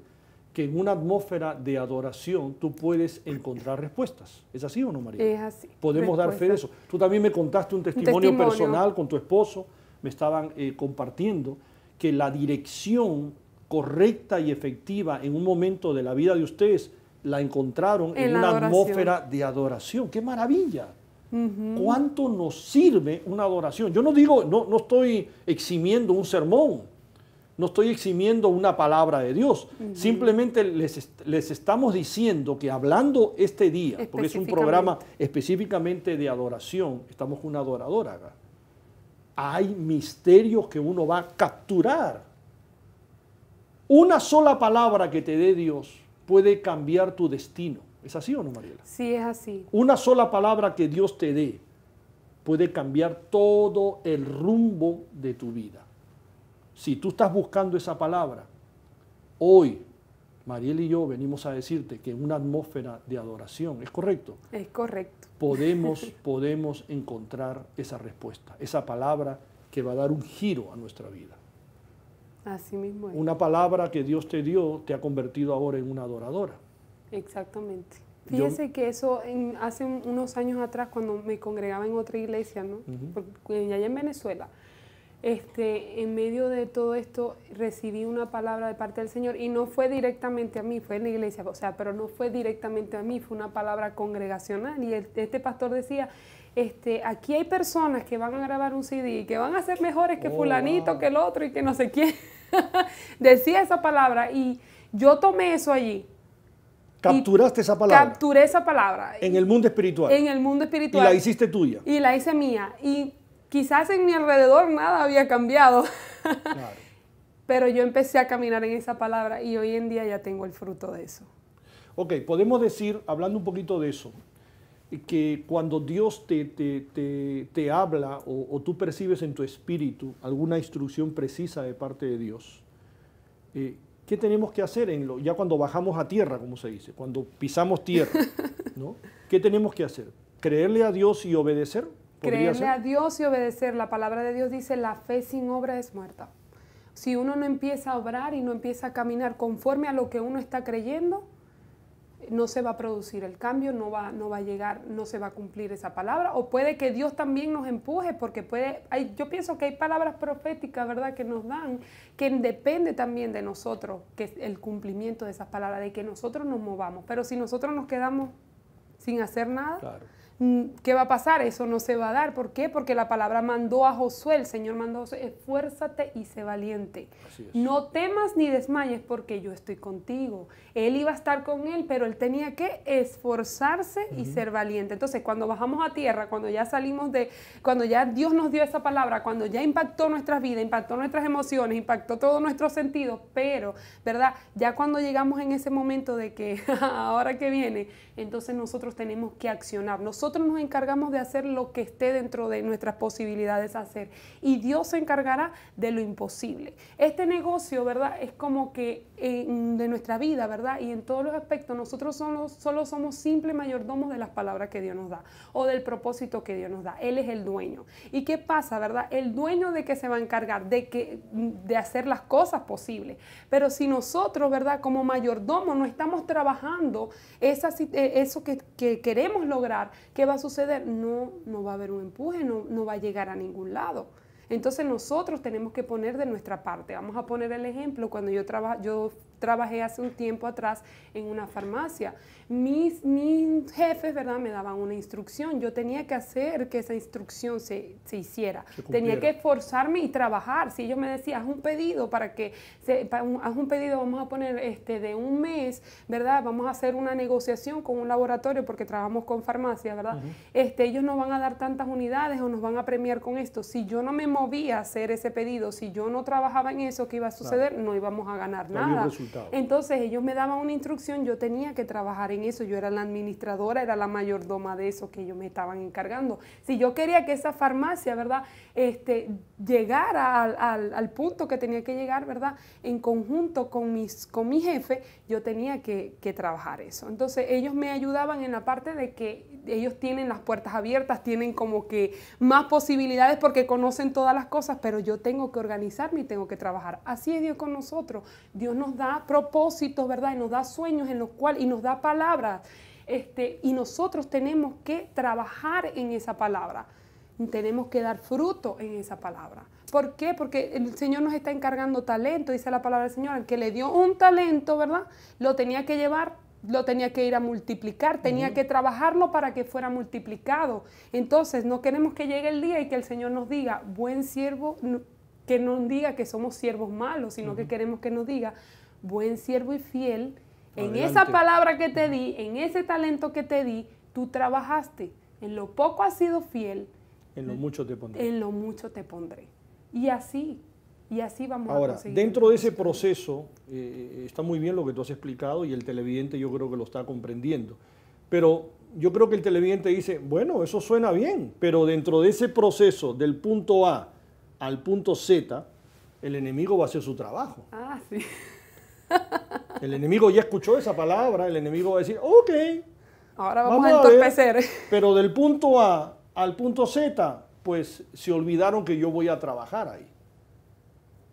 que en una atmósfera de adoración tú puedes encontrar respuestas. ¿Es así o no, María? Es así. Podemos dar fe de eso. Tú también me contaste un testimonio personal con tu esposo, me estaban compartiendo que la dirección correcta y efectiva en un momento de la vida de ustedes la encontraron en una atmósfera de adoración. ¡Qué maravilla! ¿Cuánto nos sirve una adoración? Yo no digo, no estoy eximiendo un sermón, no estoy eximiendo una palabra de Dios. Simplemente les estamos diciendo que hablando este día, porque es un programa específicamente de adoración, estamos con una adoradora acá, hay misterios que uno va a capturar. Una sola palabra que te dé Dios puede cambiar tu destino. ¿Es así o no, Mariela? Sí, es así. Una sola palabra que Dios te dé puede cambiar todo el rumbo de tu vida. Si tú estás buscando esa palabra, hoy Mariela y yo venimos a decirte que en una atmósfera de adoración, ¿es correcto? Es correcto. Podemos encontrar esa respuesta, esa palabra que va a dar un giro a nuestra vida. Así mismo es. Una palabra que Dios te dio te ha convertido ahora en una adoradora. Exactamente. Fíjese que eso hace unos años atrás, cuando me congregaba en otra iglesia, ¿no? Porque allá en Venezuela, en medio de todo esto recibí una palabra de parte del Señor y no fue directamente a mí, fue en la iglesia, o sea, pero no fue directamente a mí, fue una palabra congregacional y este pastor decía, aquí hay personas que van a grabar un CD y que van a ser mejores que fulanito, que el otro y que no sé quién. Decía esa palabra y yo tomé eso allí. ¿Capturaste esa palabra? Capturé esa palabra. En el mundo espiritual. En el mundo espiritual. Y la hiciste tuya. Y la hice mía. Y quizás en mi alrededor nada había cambiado. Claro. Pero yo empecé a caminar en esa palabra y hoy en día ya tengo el fruto de eso. Ok, podemos decir, hablando un poquito de eso, que cuando Dios te habla o tú percibes en tu espíritu alguna instrucción precisa de parte de Dios, ¿qué tenemos que hacer ya cuando bajamos a tierra, como se dice, cuando pisamos tierra, ¿no? ¿Qué tenemos que hacer? ¿Creerle a Dios y obedecer? ¿Podría Creerle a ser? Dios y obedecer. La palabra de Dios dice, la fe sin obra es muerta. Si uno no empieza a obrar y no empieza a caminar conforme a lo que uno está creyendo, no se va a producir el cambio, no va a llegar, no se va a cumplir esa palabra. O puede que Dios también nos empuje, porque yo pienso que hay palabras proféticas, ¿verdad?, que nos dan, que depende también de nosotros, que es el cumplimiento de esas palabras, de que nosotros nos movamos. Pero si nosotros nos quedamos sin hacer nada, Claro. ¿qué va a pasar? Eso no se va a dar. ¿Por qué? Porque la palabra mandó a Josué, el Señor mandó a Josué, esfuérzate y sé valiente. Así es. No temas ni desmayes porque yo estoy contigo. Él iba a estar con él, pero él tenía que esforzarse y ser valiente. Entonces, cuando bajamos a tierra, cuando ya cuando ya Dios nos dio esa palabra, cuando ya impactó nuestras vidas, impactó nuestras emociones, impactó todos nuestros sentidos, pero, ¿verdad? Ya cuando llegamos en ese momento de que ahora que viene, entonces nosotros tenemos que accionar. Nosotros nos encargamos de hacer lo que esté dentro de nuestras posibilidades hacer, y Dios se encargará de lo imposible. Este negocio, ¿verdad?, es como que de nuestra vida, ¿verdad?, y en todos los aspectos nosotros solo somos simples mayordomos de las palabras que Dios nos da o del propósito que Dios nos da. Él es el dueño. ¿Y qué pasa, verdad? El dueño de que se va a encargar de hacer las cosas posibles. Pero si nosotros, ¿verdad?, como mayordomos no estamos trabajando eso que queremos lograr, ¿qué va a suceder? No va a haber un empuje, no va a llegar a ningún lado. Entonces nosotros tenemos que poner de nuestra parte. Vamos a poner el ejemplo. Cuando yo trabajé hace un tiempo atrás en una farmacia, mis jefes, ¿verdad?, me daban una instrucción. Yo tenía que hacer que esa instrucción se hiciera. Tenía que esforzarme y trabajar. Si ellos me decían, haz un pedido haz un pedido, vamos a poner de un mes, ¿verdad? Vamos a hacer una negociación con un laboratorio porque trabajamos con farmacia, ¿verdad? Ellos nos van a dar tantas unidades o nos van a premiar con esto. Si yo no me movía a hacer ese pedido, si yo no trabajaba en eso, ¿qué iba a suceder? Claro. No íbamos a ganar nada. Entonces ellos me daban una instrucción, yo tenía que trabajar en eso. Yo era la administradora, era la mayordoma de eso que ellos me estaban encargando. Si yo quería que esa farmacia, ¿verdad?, llegara al punto que tenía que llegar, ¿verdad?, en conjunto con mi jefe, yo tenía que trabajar eso. Entonces ellos me ayudaban en la parte de que ellos tienen las puertas abiertas, tienen como que más posibilidades porque conocen todas las cosas, pero yo tengo que organizarme y tengo que trabajar. Así es Dios con nosotros. Dios nos da propósitos, ¿verdad?, y nos da sueños en los cuales, y nos da palabras, y nosotros tenemos que trabajar en esa palabra. Tenemos que dar fruto en esa palabra. ¿Por qué? Porque el Señor nos está encargando talento, dice la palabra del Señor. El que le dio un talento, ¿verdad?, lo tenía que llevar, lo tenía que ir a multiplicar, tenía que trabajarlo para que fuera multiplicado. Entonces, no queremos que llegue el día y que el Señor nos diga, buen siervo, que nos diga que somos siervos malos, sino que queremos que nos diga, buen siervo y fiel, en esa palabra que te di, en ese talento que te di, tú trabajaste. En lo poco has sido fiel. En lo mucho te pondré. En lo mucho te pondré. Y así vamos a conseguir. Ahora, dentro de ese proceso, está muy bien lo que tú has explicado y el televidente yo creo que lo está comprendiendo. Pero yo creo que el televidente dice, bueno, eso suena bien, pero dentro de ese proceso del punto A al punto Z, el enemigo va a hacer su trabajo. Ah, sí. El enemigo ya escuchó esa palabra, el enemigo va a decir, ok. Ahora vamos a entorpecer. Pero del punto A al punto Z, pues se olvidaron que yo voy a trabajar ahí.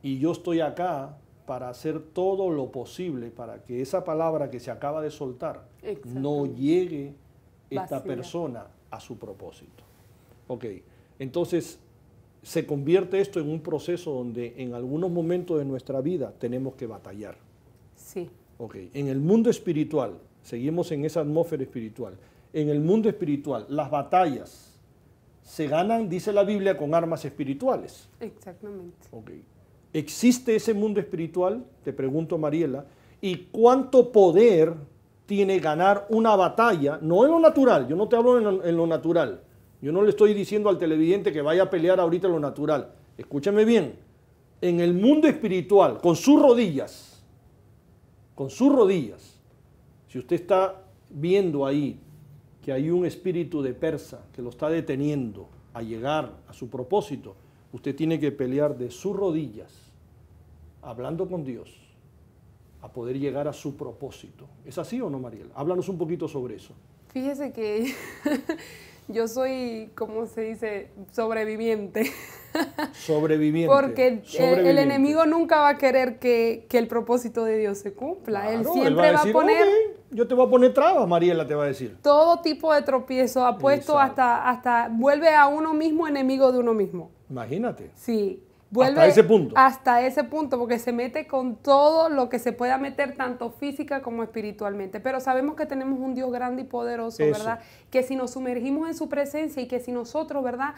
Y yo estoy acá para hacer todo lo posible para que esa palabra que se acaba de soltar no llegue esta persona a su propósito. Ok, entonces se convierte esto en un proceso donde en algunos momentos de nuestra vida tenemos que batallar. Sí. Ok, en el mundo espiritual, seguimos en esa atmósfera espiritual, en el mundo espiritual las batallas se ganan, dice la Biblia, con armas espirituales. Exactamente. Ok. ¿Existe ese mundo espiritual? Te pregunto, Mariela. ¿Y cuánto poder tiene ganar una batalla? No en lo natural, yo no te hablo en lo natural. Yo no le estoy diciendo al televidente que vaya a pelear ahorita en lo natural. Escúchame bien. En el mundo espiritual, con sus rodillas, si usted está viendo ahí que hay un espíritu de persa que lo está deteniendo a llegar a su propósito, usted tiene que pelear de sus rodillas, hablando con Dios, a poder llegar a su propósito. ¿Es así o no, Mariela? Háblanos un poquito sobre eso. Fíjese que yo soy, ¿cómo se dice? Sobreviviente. Sobreviviente. Porque el enemigo nunca va a querer que el propósito de Dios se cumpla. Claro, él siempre va a poner... Okay, yo te voy a poner trabas, Mariela te va a decir. Todo tipo de tropiezo ha puesto hasta vuelve a uno mismo enemigo de uno mismo. Imagínate. Sí. Hasta ese punto. Hasta ese punto, porque se mete con todo lo que se pueda meter, tanto física como espiritualmente. Pero sabemos que tenemos un Dios grande y poderoso, ¿verdad? Que si nos sumergimos en su presencia y que si nosotros, ¿verdad?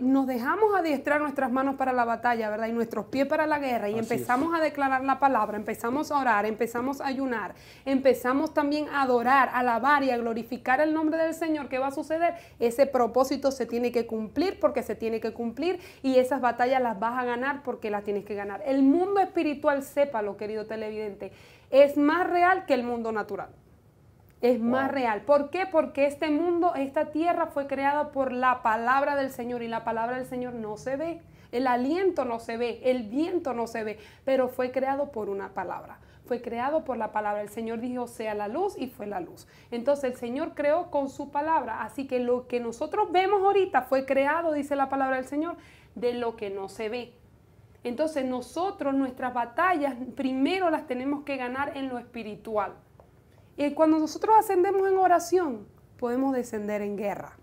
Nos dejamos adiestrar nuestras manos para la batalla, ¿verdad? Y nuestros pies para la guerra y empezamos a declarar la palabra, empezamos a orar, empezamos a ayunar, empezamos también a adorar, a alabar y a glorificar el nombre del Señor. ¿Qué va a suceder? Ese propósito se tiene que cumplir porque se tiene que cumplir y esas batallas las vas a ganar porque las tienes que ganar. El mundo espiritual, sépalo, querido televidente, es más real que el mundo natural. Es más real. ¿Por qué? Porque este mundo, esta tierra fue creada por la palabra del Señor y la palabra del Señor no se ve. El aliento no se ve, el viento no se ve, pero fue creado por una palabra. Fue creado por la palabra. El Señor dijo, sea la luz, y fue la luz. Entonces el Señor creó con su palabra. Así que lo que nosotros vemos ahorita fue creado, dice la palabra del Señor, de lo que no se ve. Entonces nosotros, nuestras batallas, primero las tenemos que ganar en lo espiritual. Y cuando nosotros ascendemos en oración, podemos descender en guerra.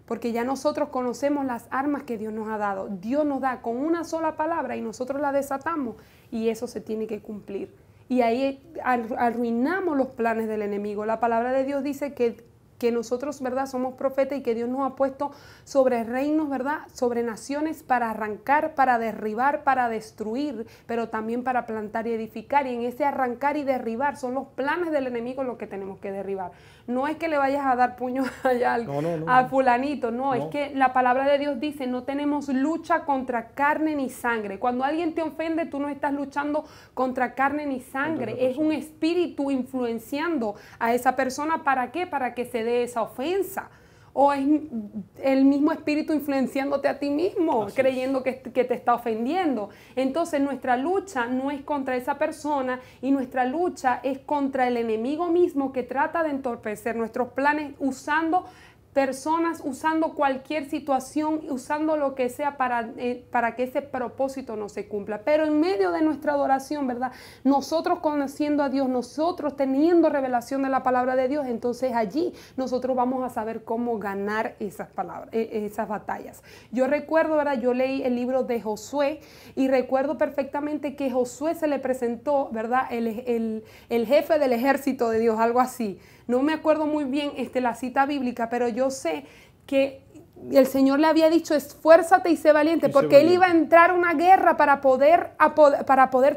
Porque ya nosotros conocemos las armas que Dios nos ha dado. Dios nos da con una sola palabra y nosotros la desatamos y eso se tiene que cumplir. Y ahí arruinamos los planes del enemigo. La palabra de Dios dice que nosotros, ¿verdad?, somos profetas y que Dios nos ha puesto sobre reinos, ¿verdad?, sobre naciones para arrancar, para derribar, para destruir, pero también para plantar y edificar. Y en ese arrancar y derribar son los planes del enemigo los que tenemos que derribar. No es que le vayas a dar puño allá a fulanito, no, es que la palabra de Dios dice, no tenemos lucha contra carne ni sangre. Cuando alguien te ofende, tú no estás luchando contra carne ni sangre, es un espíritu influenciando a esa persona. ¿Para qué? Para que se dé esa ofensa. O es el mismo espíritu influenciándote a ti mismo, creyendo que te está ofendiendo. Entonces nuestra lucha no es contra esa persona y nuestra lucha es contra el enemigo mismo que trata de entorpecer nuestros planes usando personas, usando cualquier situación, usando lo que sea para que ese propósito no se cumpla. Pero en medio de nuestra adoración, ¿verdad?, nosotros conociendo a Dios, nosotros teniendo revelación de la palabra de Dios, entonces allí nosotros vamos a saber cómo ganar esas batallas. Yo recuerdo, ¿verdad?, yo leí el libro de Josué y recuerdo perfectamente que Josué se le presentó, ¿verdad?, el jefe del ejército de Dios, algo así. No me acuerdo muy bien la cita bíblica, pero yo sé que el Señor le había dicho, esfuérzate y sé valiente, porque él iba a entrar a una guerra para poder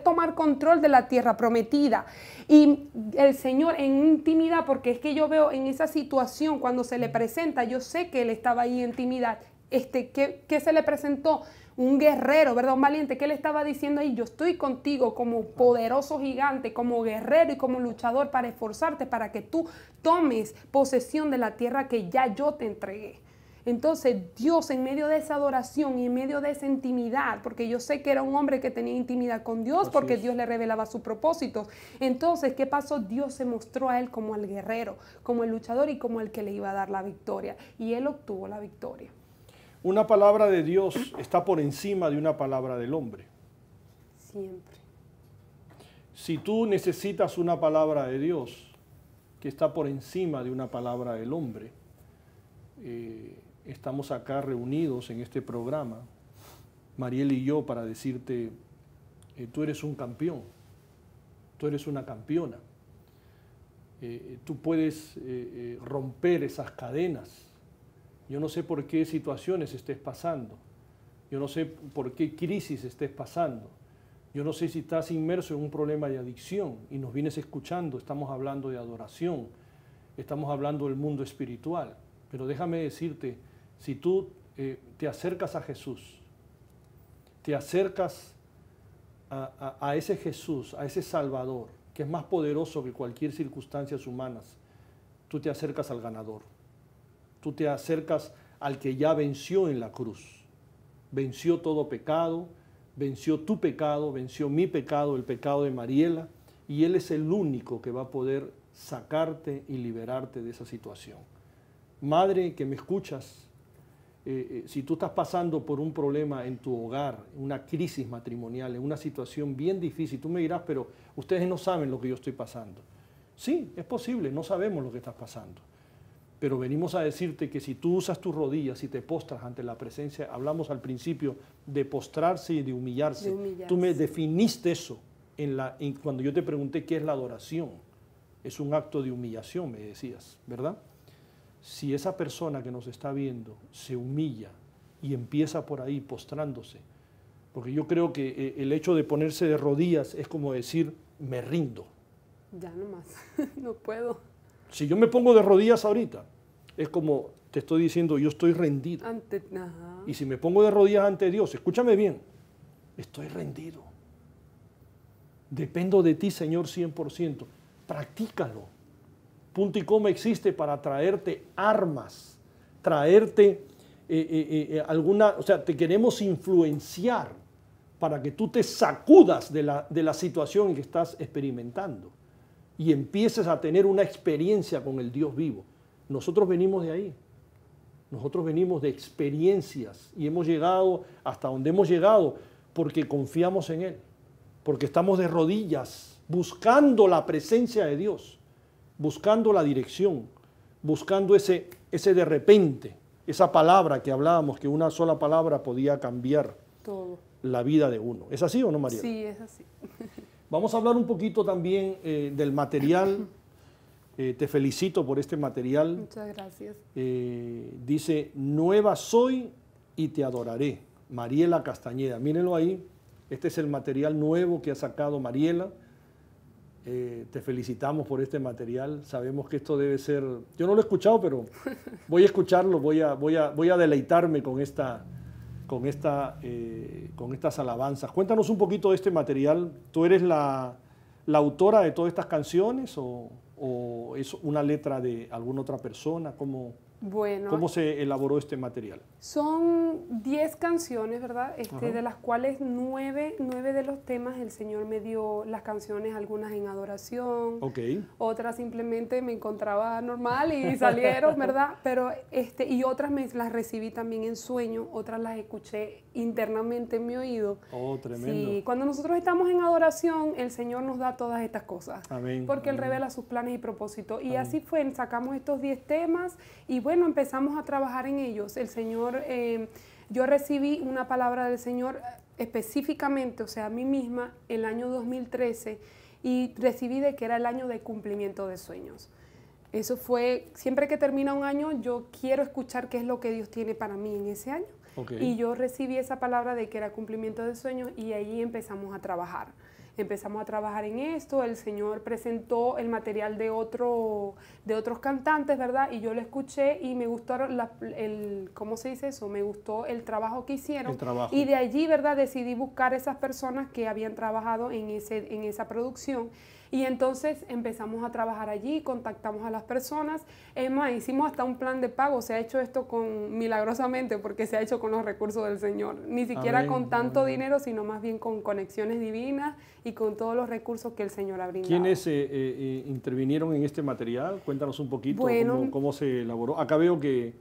tomar control de la tierra prometida. Y el Señor en intimidad, porque es que yo veo en esa situación, cuando se le presenta, yo sé que él estaba ahí en intimidad. ¿Qué se le presentó? Un guerrero, ¿verdad? Un valiente. ¿Qué le estaba diciendo ahí? Yo estoy contigo como poderoso gigante, como guerrero y como luchador para esforzarte, para que tú tomes posesión de la tierra que ya yo te entregué. Entonces Dios, en medio de esa adoración y en medio de esa intimidad, porque yo sé que era un hombre que tenía intimidad con Dios, porque Dios le revelaba sus propósitos. Entonces, ¿qué pasó? Dios se mostró a él como el guerrero, como el luchador y como el que le iba a dar la victoria. Y él obtuvo la victoria. Una palabra de Dios está por encima de una palabra del hombre. Siempre. Si tú necesitas una palabra de Dios que está por encima de una palabra del hombre, estamos acá reunidos en este programa, Mariel y yo, para decirte, tú eres un campeón, tú eres una campeona, tú puedes romper esas cadenas. Yo no sé por qué situaciones estés pasando. Yo no sé por qué crisis estés pasando. Yo no sé si estás inmerso en un problema de adicción y nos vienes escuchando. Estamos hablando de adoración. Estamos hablando del mundo espiritual. Pero déjame decirte, si tú te acercas a Jesús, te acercas a ese Jesús, a ese Salvador, que es más poderoso que cualquier circunstancias humanas, tú te acercas al ganador. Tú te acercas al que ya venció en la cruz. Venció todo pecado, venció tu pecado, venció mi pecado, el pecado de Mariela, y Él es el único que va a poder sacarte y liberarte de esa situación. Madre que me escuchas, si tú estás pasando por un problema en tu hogar, una crisis matrimonial, en una situación bien difícil, tú me dirás, pero ustedes no saben lo que yo estoy pasando. Sí, es posible, no sabemos lo que estás pasando. Pero venimos a decirte que si tú usas tus rodillas y te postras ante la presencia, hablamos al principio de postrarse y de humillarse. Tú me definiste eso cuando yo te pregunté qué es la adoración. Es un acto de humillación, me decías, ¿verdad? Si esa persona que nos está viendo se humilla y empieza por ahí postrándose, porque yo creo que el hecho de ponerse de rodillas es como decir, me rindo. Ya no más, no puedo. Si yo me pongo de rodillas ahorita, es como te estoy diciendo, yo estoy rendido. Y si me pongo de rodillas ante Dios, escúchame bien, estoy rendido. Dependo de ti, Señor, 100%. Practícalo. Punto y coma existe para traerte armas, traerte o sea, te queremos influenciar para que tú te sacudas de la situación que estás experimentando y empieces a tener una experiencia con el Dios vivo. Nosotros venimos de ahí. Nosotros venimos de experiencias y hemos llegado hasta donde hemos llegado porque confiamos en Él, porque estamos de rodillas buscando la presencia de Dios, buscando la dirección, buscando ese de repente, esa palabra que hablábamos, que una sola palabra podía cambiar todo la vida de uno. ¿Es así o no, María? Sí, es así. Vamos a hablar un poquito también del material. Te felicito por este material. Muchas gracias. Dice, nueva soy y te adoraré. Mariela Castañeda. Mírenlo ahí. Este es el material nuevo que ha sacado Mariela. Te felicitamos por este material. Sabemos que esto debe ser... Yo no lo he escuchado, pero voy a escucharlo. Voy a deleitarme con estas alabanzas. Cuéntanos un poquito de este material. ¿Tú eres la autora de todas estas canciones o es una letra de alguna otra persona? ¿Cómo se elaboró este material? Son 10 canciones, ¿verdad? De las cuales 9 de los temas el Señor me dio las canciones, algunas en adoración, otras simplemente me encontraba normal y salieron, ¿verdad? Pero y otras las recibí también en sueño, otras las escuché internamente en mi oído. Oh, tremendo. Sí, cuando nosotros estamos en adoración, el Señor nos da todas estas cosas. Amén. Porque Él revela sus planes y propósitos. Y así fue, sacamos estos 10 temas y bueno, empezamos a trabajar en ellos. El Señor, yo recibí una palabra del Señor específicamente, o sea, a mí misma, el año 2013, y recibí de que era el año de cumplimiento de sueños. Eso fue, siempre que termina un año, yo quiero escuchar qué es lo que Dios tiene para mí en ese año. Y yo recibí esa palabra de que era cumplimiento de sueños y ahí empezamos a trabajar. Empezamos a trabajar en esto, el Señor presentó el material de otros cantantes, ¿verdad? Y yo lo escuché y me gustó ¿cómo se dice eso? Me gustó el trabajo que hicieron. Y de allí, ¿verdad? Decidí buscar esas personas que habían trabajado en esa producción. Y entonces empezamos a trabajar allí, contactamos a las personas. Es más, hicimos hasta un plan de pago. Se ha hecho esto milagrosamente porque se ha hecho con los recursos del Señor. Ni siquiera con tanto dinero, sino más bien con conexiones divinas y con todos los recursos que el Señor ha brindado. ¿Quiénes intervinieron en este material? Cuéntanos un poquito cómo se elaboró. Acá veo que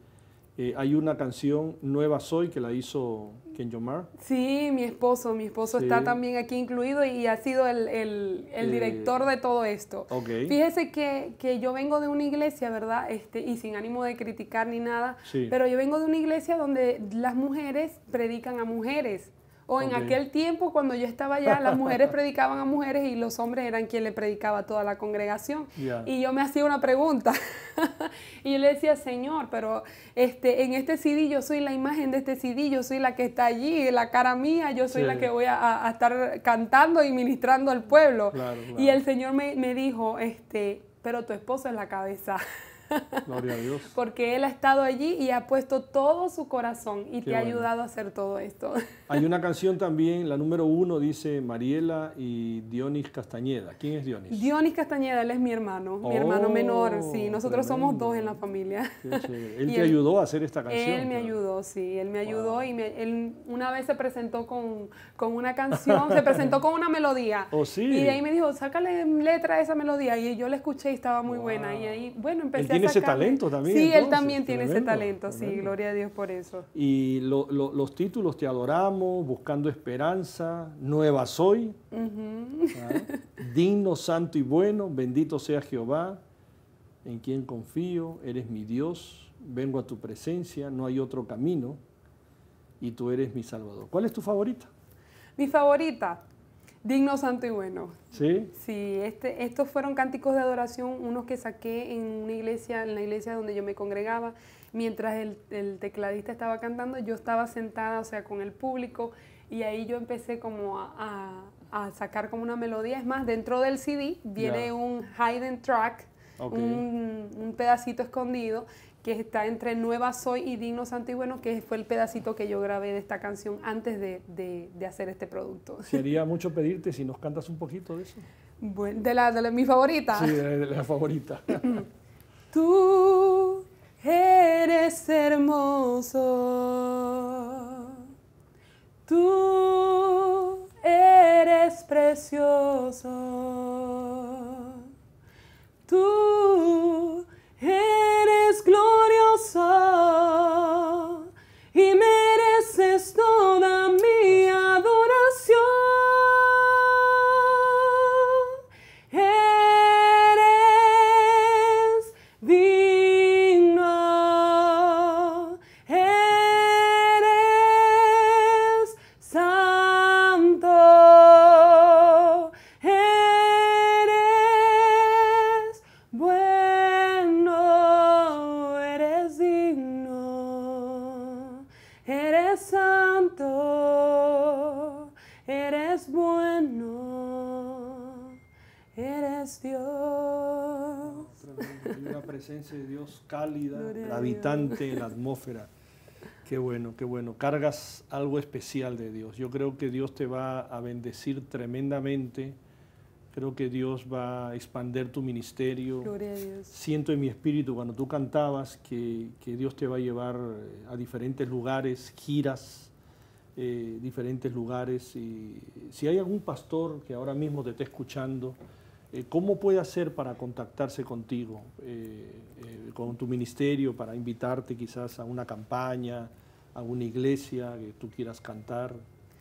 hay una canción, Nueva Soy, que la hizo Ken Yomar. Sí, mi esposo está también aquí incluido y ha sido el director de todo esto. Fíjese que yo vengo de una iglesia, ¿verdad? Y sin ánimo de criticar ni nada, pero yo vengo de una iglesia donde las mujeres predican a mujeres. O en aquel tiempo, cuando yo estaba allá, las mujeres predicaban a mujeres y los hombres eran quien le predicaba a toda la congregación. Y yo me hacía una pregunta. Y yo le decía, Señor, pero en este CD yo soy la imagen de este CD, yo soy la que está allí, la cara mía, yo soy la que voy a estar cantando y ministrando al pueblo. Y el Señor me dijo, pero tu esposo es la cabeza. Gloria a Dios. Porque Él ha estado allí y ha puesto todo su corazón y te ha ayudado a hacer todo esto. Hay una canción también, la número 1, dice Mariela y Dionis Castañeda. ¿Quién es Dionis? Dionis Castañeda, él es mi hermano menor. Sí, nosotros somos 2 en la familia. Él te ayudó a hacer esta canción. Él me ayudó, sí, él me ayudó y él una vez se presentó con una canción, se presentó con una melodía. Sí. Y de ahí me dijo, sácale letra a esa melodía y yo la escuché y estaba muy buena. Y ahí, bueno, empecé tiene ese sacarle. talento también. Sí, entonces, él también tiene ese tremendo, talento, sí, tremendo. gloria a Dios por eso. Y los títulos, Te adoramos, Buscando esperanza, Nueva soy, Digno, santo y bueno, bendito sea Jehová, en quien confío, eres mi Dios, vengo a tu presencia, no hay otro camino, y tú eres mi Salvador. ¿Cuál es tu favorita? Mi favorita, Digno, santo y bueno. ¿Sí? Sí, estos fueron cánticos de adoración, unos que saqué en una iglesia, en la iglesia donde yo me congregaba. Mientras el tecladista estaba cantando, yo estaba sentada, o sea, con el público, y ahí yo empecé como a sacar como una melodía. Es más, dentro del CD viene un hidden track, un pedacito escondido, que está entre Nueva Soy y Digno, Santo y Bueno, que fue el pedacito que yo grabé de esta canción antes de hacer este producto. Sería mucho pedirte si nos cantas un poquito de eso. Bueno, de mi favorita. Sí, de la favorita. Tú eres hermoso, tú eres precioso, tú eres glorioso y mereces toda mi adoración. Eres digno, eres santo, eres bueno, eres digno, eres santo, eres bueno, eres Dios. Hay una presencia de Dios cálida, Gloria a gravitante en la atmósfera. Qué bueno, qué bueno. Cargas algo especial de Dios. Yo creo que Dios te va a bendecir tremendamente. Creo que Dios va a expandir tu ministerio. Gloria a Dios. Siento en mi espíritu cuando tú cantabas que Dios te va a llevar a diferentes lugares, giras, diferentes lugares. Y si hay algún pastor que ahora mismo te esté escuchando, ¿cómo puede hacer para contactarse contigo, con tu ministerio, para invitarte quizás a una campaña, a una iglesia que tú quieras cantar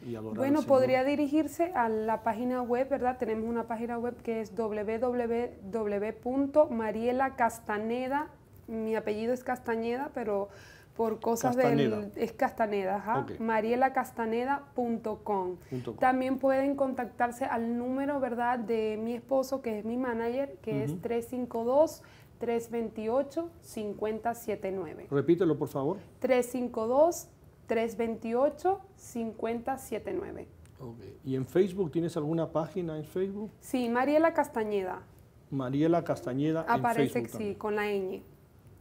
y adorar Bueno, al Señor? podría dirigirse a la página web, ¿verdad? Tenemos una página web que es www.marielacastaneda. Mi apellido es Castañeda, pero por cosas Castaneda. es Castaneda, ajá. Ok. marielacastaneda.com. También pueden contactarse al número, ¿verdad?, de mi esposo, que es mi manager, que es 352-328-5079. Repítelo, por favor. 352-328-5079. Okay. ¿Y en Facebook tienes alguna página en Facebook? Sí, Mariela Castañeda. Mariela Castañeda Aparece, en Facebook sí, también. con la ñ.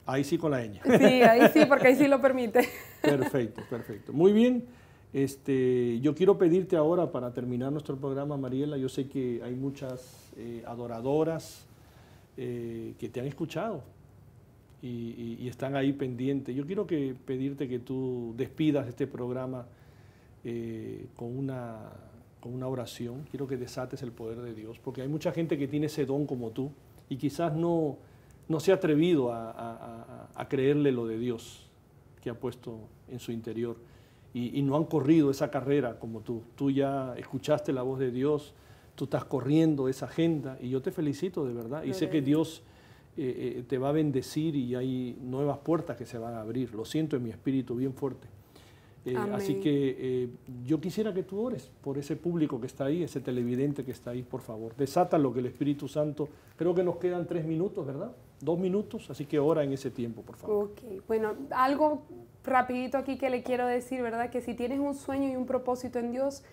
Ahí sí con la ñ. Sí, ahí sí, porque ahí sí lo permite. Perfecto, perfecto. Muy bien. Yo quiero pedirte ahora para terminar nuestro programa, Mariela, yo sé que hay muchas adoradoras que te han escuchado y están ahí pendientes. Yo quiero pedirte que tú despidas este programa con una oración. Quiero que desates el poder de Dios, porque hay mucha gente que tiene ese don como tú y quizás no se ha atrevido a creerle lo de Dios que ha puesto en su interior y no han corrido esa carrera como tú. Tú ya escuchaste la voz de Dios, tú estás corriendo esa agenda y yo te felicito de verdad y sé que Dios te va a bendecir y hay nuevas puertas que se van a abrir. Lo siento en mi espíritu bien fuerte. Así que yo quisiera que tú ores por ese público que está ahí, ese televidente que está ahí, por favor. Desata lo que el Espíritu Santo, creo que nos quedan 3 minutos, ¿verdad? 2 minutos, así que ora en ese tiempo, por favor. Ok, bueno, algo rapidito aquí que le quiero decir, ¿verdad? Que si tienes un sueño y un propósito en Dios,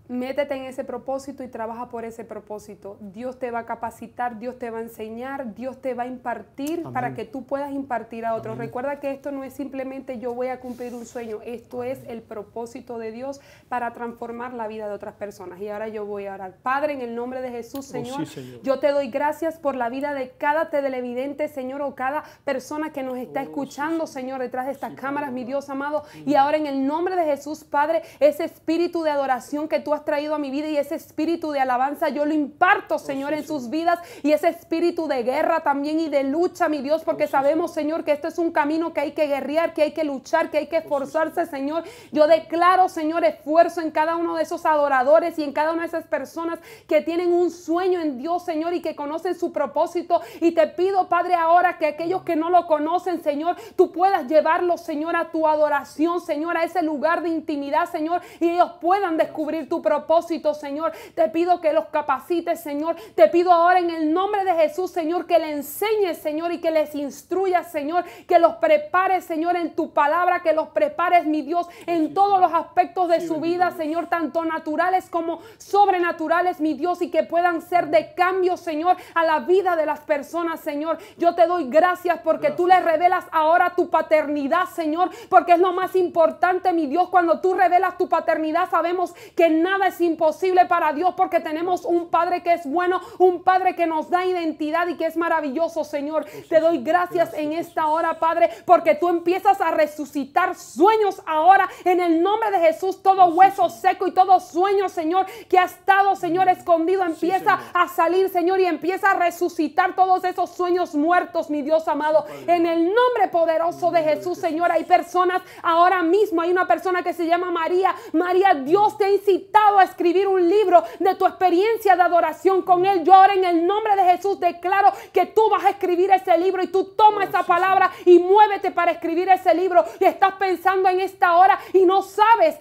métete en ese propósito y trabaja por ese propósito. Dios te va a capacitar, Dios te va a enseñar, Dios te va a impartir para que tú puedas impartir a otros. Recuerda que esto no es simplemente yo voy a cumplir un sueño, esto es el propósito de Dios para transformar la vida de otras personas. Y ahora yo voy a orar. Padre, en el nombre de Jesús, Señor, sí, Señor. yo te doy gracias por la vida de cada televidente, Señor, o cada persona que nos está escuchando, Señor, detrás de estas cámaras, mi Dios amado. Y ahora en el nombre de Jesús, Padre, ese espíritu de adoración que tú has has traído a mi vida, y ese espíritu de alabanza yo lo imparto, Señor, en sus vidas, y ese espíritu de guerra también y de lucha, mi Dios, porque sabemos, Señor, que esto es un camino que hay que guerrear, que hay que luchar, que hay que esforzarse, Señor. Yo declaro, Señor, esfuerzo en cada uno de esos adoradores y en cada una de esas personas que tienen un sueño en Dios, Señor, y que conocen su propósito. Y te pido, Padre, ahora que aquellos que no lo conocen, Señor, tú puedas llevarlos, Señor, a tu adoración, Señor, a ese lugar de intimidad, Señor, y ellos puedan descubrir tu propósito, Señor. Te pido que los capacites, Señor. Te pido ahora en el nombre de Jesús, Señor, que le enseñes, Señor, y que les instruyas, Señor, que los prepares, Señor, en tu palabra, que los prepares, mi Dios, en todos los aspectos de su vida, Señor, tanto naturales como sobrenaturales, mi Dios, y que puedan ser de cambio, Señor, a la vida de las personas, Señor. Yo te doy gracias porque tú les revelas ahora tu paternidad, Señor, porque es lo más importante, mi Dios. Cuando tú revelas tu paternidad, sabemos que nada es imposible para Dios, porque tenemos un Padre que es bueno, un Padre que nos da identidad y que es maravilloso, Señor. Te doy gracias en esta hora, Padre, porque tú empiezas a resucitar sueños ahora en el nombre de Jesús. Todo hueso seco y todo sueño, Señor, que ha estado, Señor, escondido, empieza a salir, Señor, y empieza a resucitar todos esos sueños muertos, mi Dios amado, en el nombre poderoso de Jesús, Señor. Hay personas ahora mismo, hay una persona que se llama María. María, Dios te ha incitado a escribir un libro de tu experiencia de adoración con Él. Yo ahora en el nombre de Jesús declaro que tú vas a escribir ese libro, y tú tomas esa palabra y muévete para escribir ese libro. Y estás pensando en esta hora y no sabes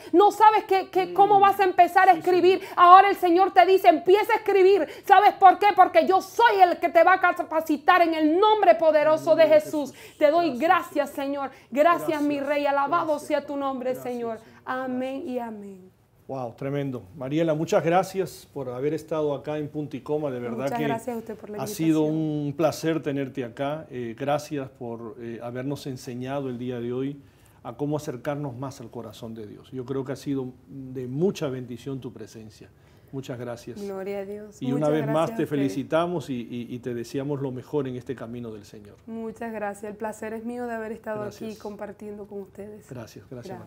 cómo vas a empezar a escribir. Ahora el Señor te dice, empieza a escribir. ¿Sabes por qué? Porque yo soy el que te va a capacitar en el nombre poderoso de Jesús. Te doy gracias, Señor. Gracias, mi Rey. Alabado sea tu nombre, Señor. Amén y amén. Wow, tremendo. Mariela, muchas gracias por haber estado acá en Punto y Coma. De verdad que gracias a usted por la invitación. Ha sido un placer tenerte acá. Gracias por habernos enseñado el día de hoy a cómo acercarnos más al corazón de Dios. Yo creo que ha sido de mucha bendición tu presencia. Muchas gracias. Gloria a Dios. Y una vez más te felicitamos y te deseamos lo mejor en este camino del Señor. Muchas gracias. El placer es mío de haber estado aquí compartiendo con ustedes. Gracias, María.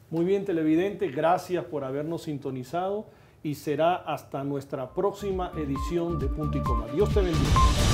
Muy bien, televidente, gracias por habernos sintonizado y será hasta nuestra próxima edición de Punto y Coma. Dios te bendiga.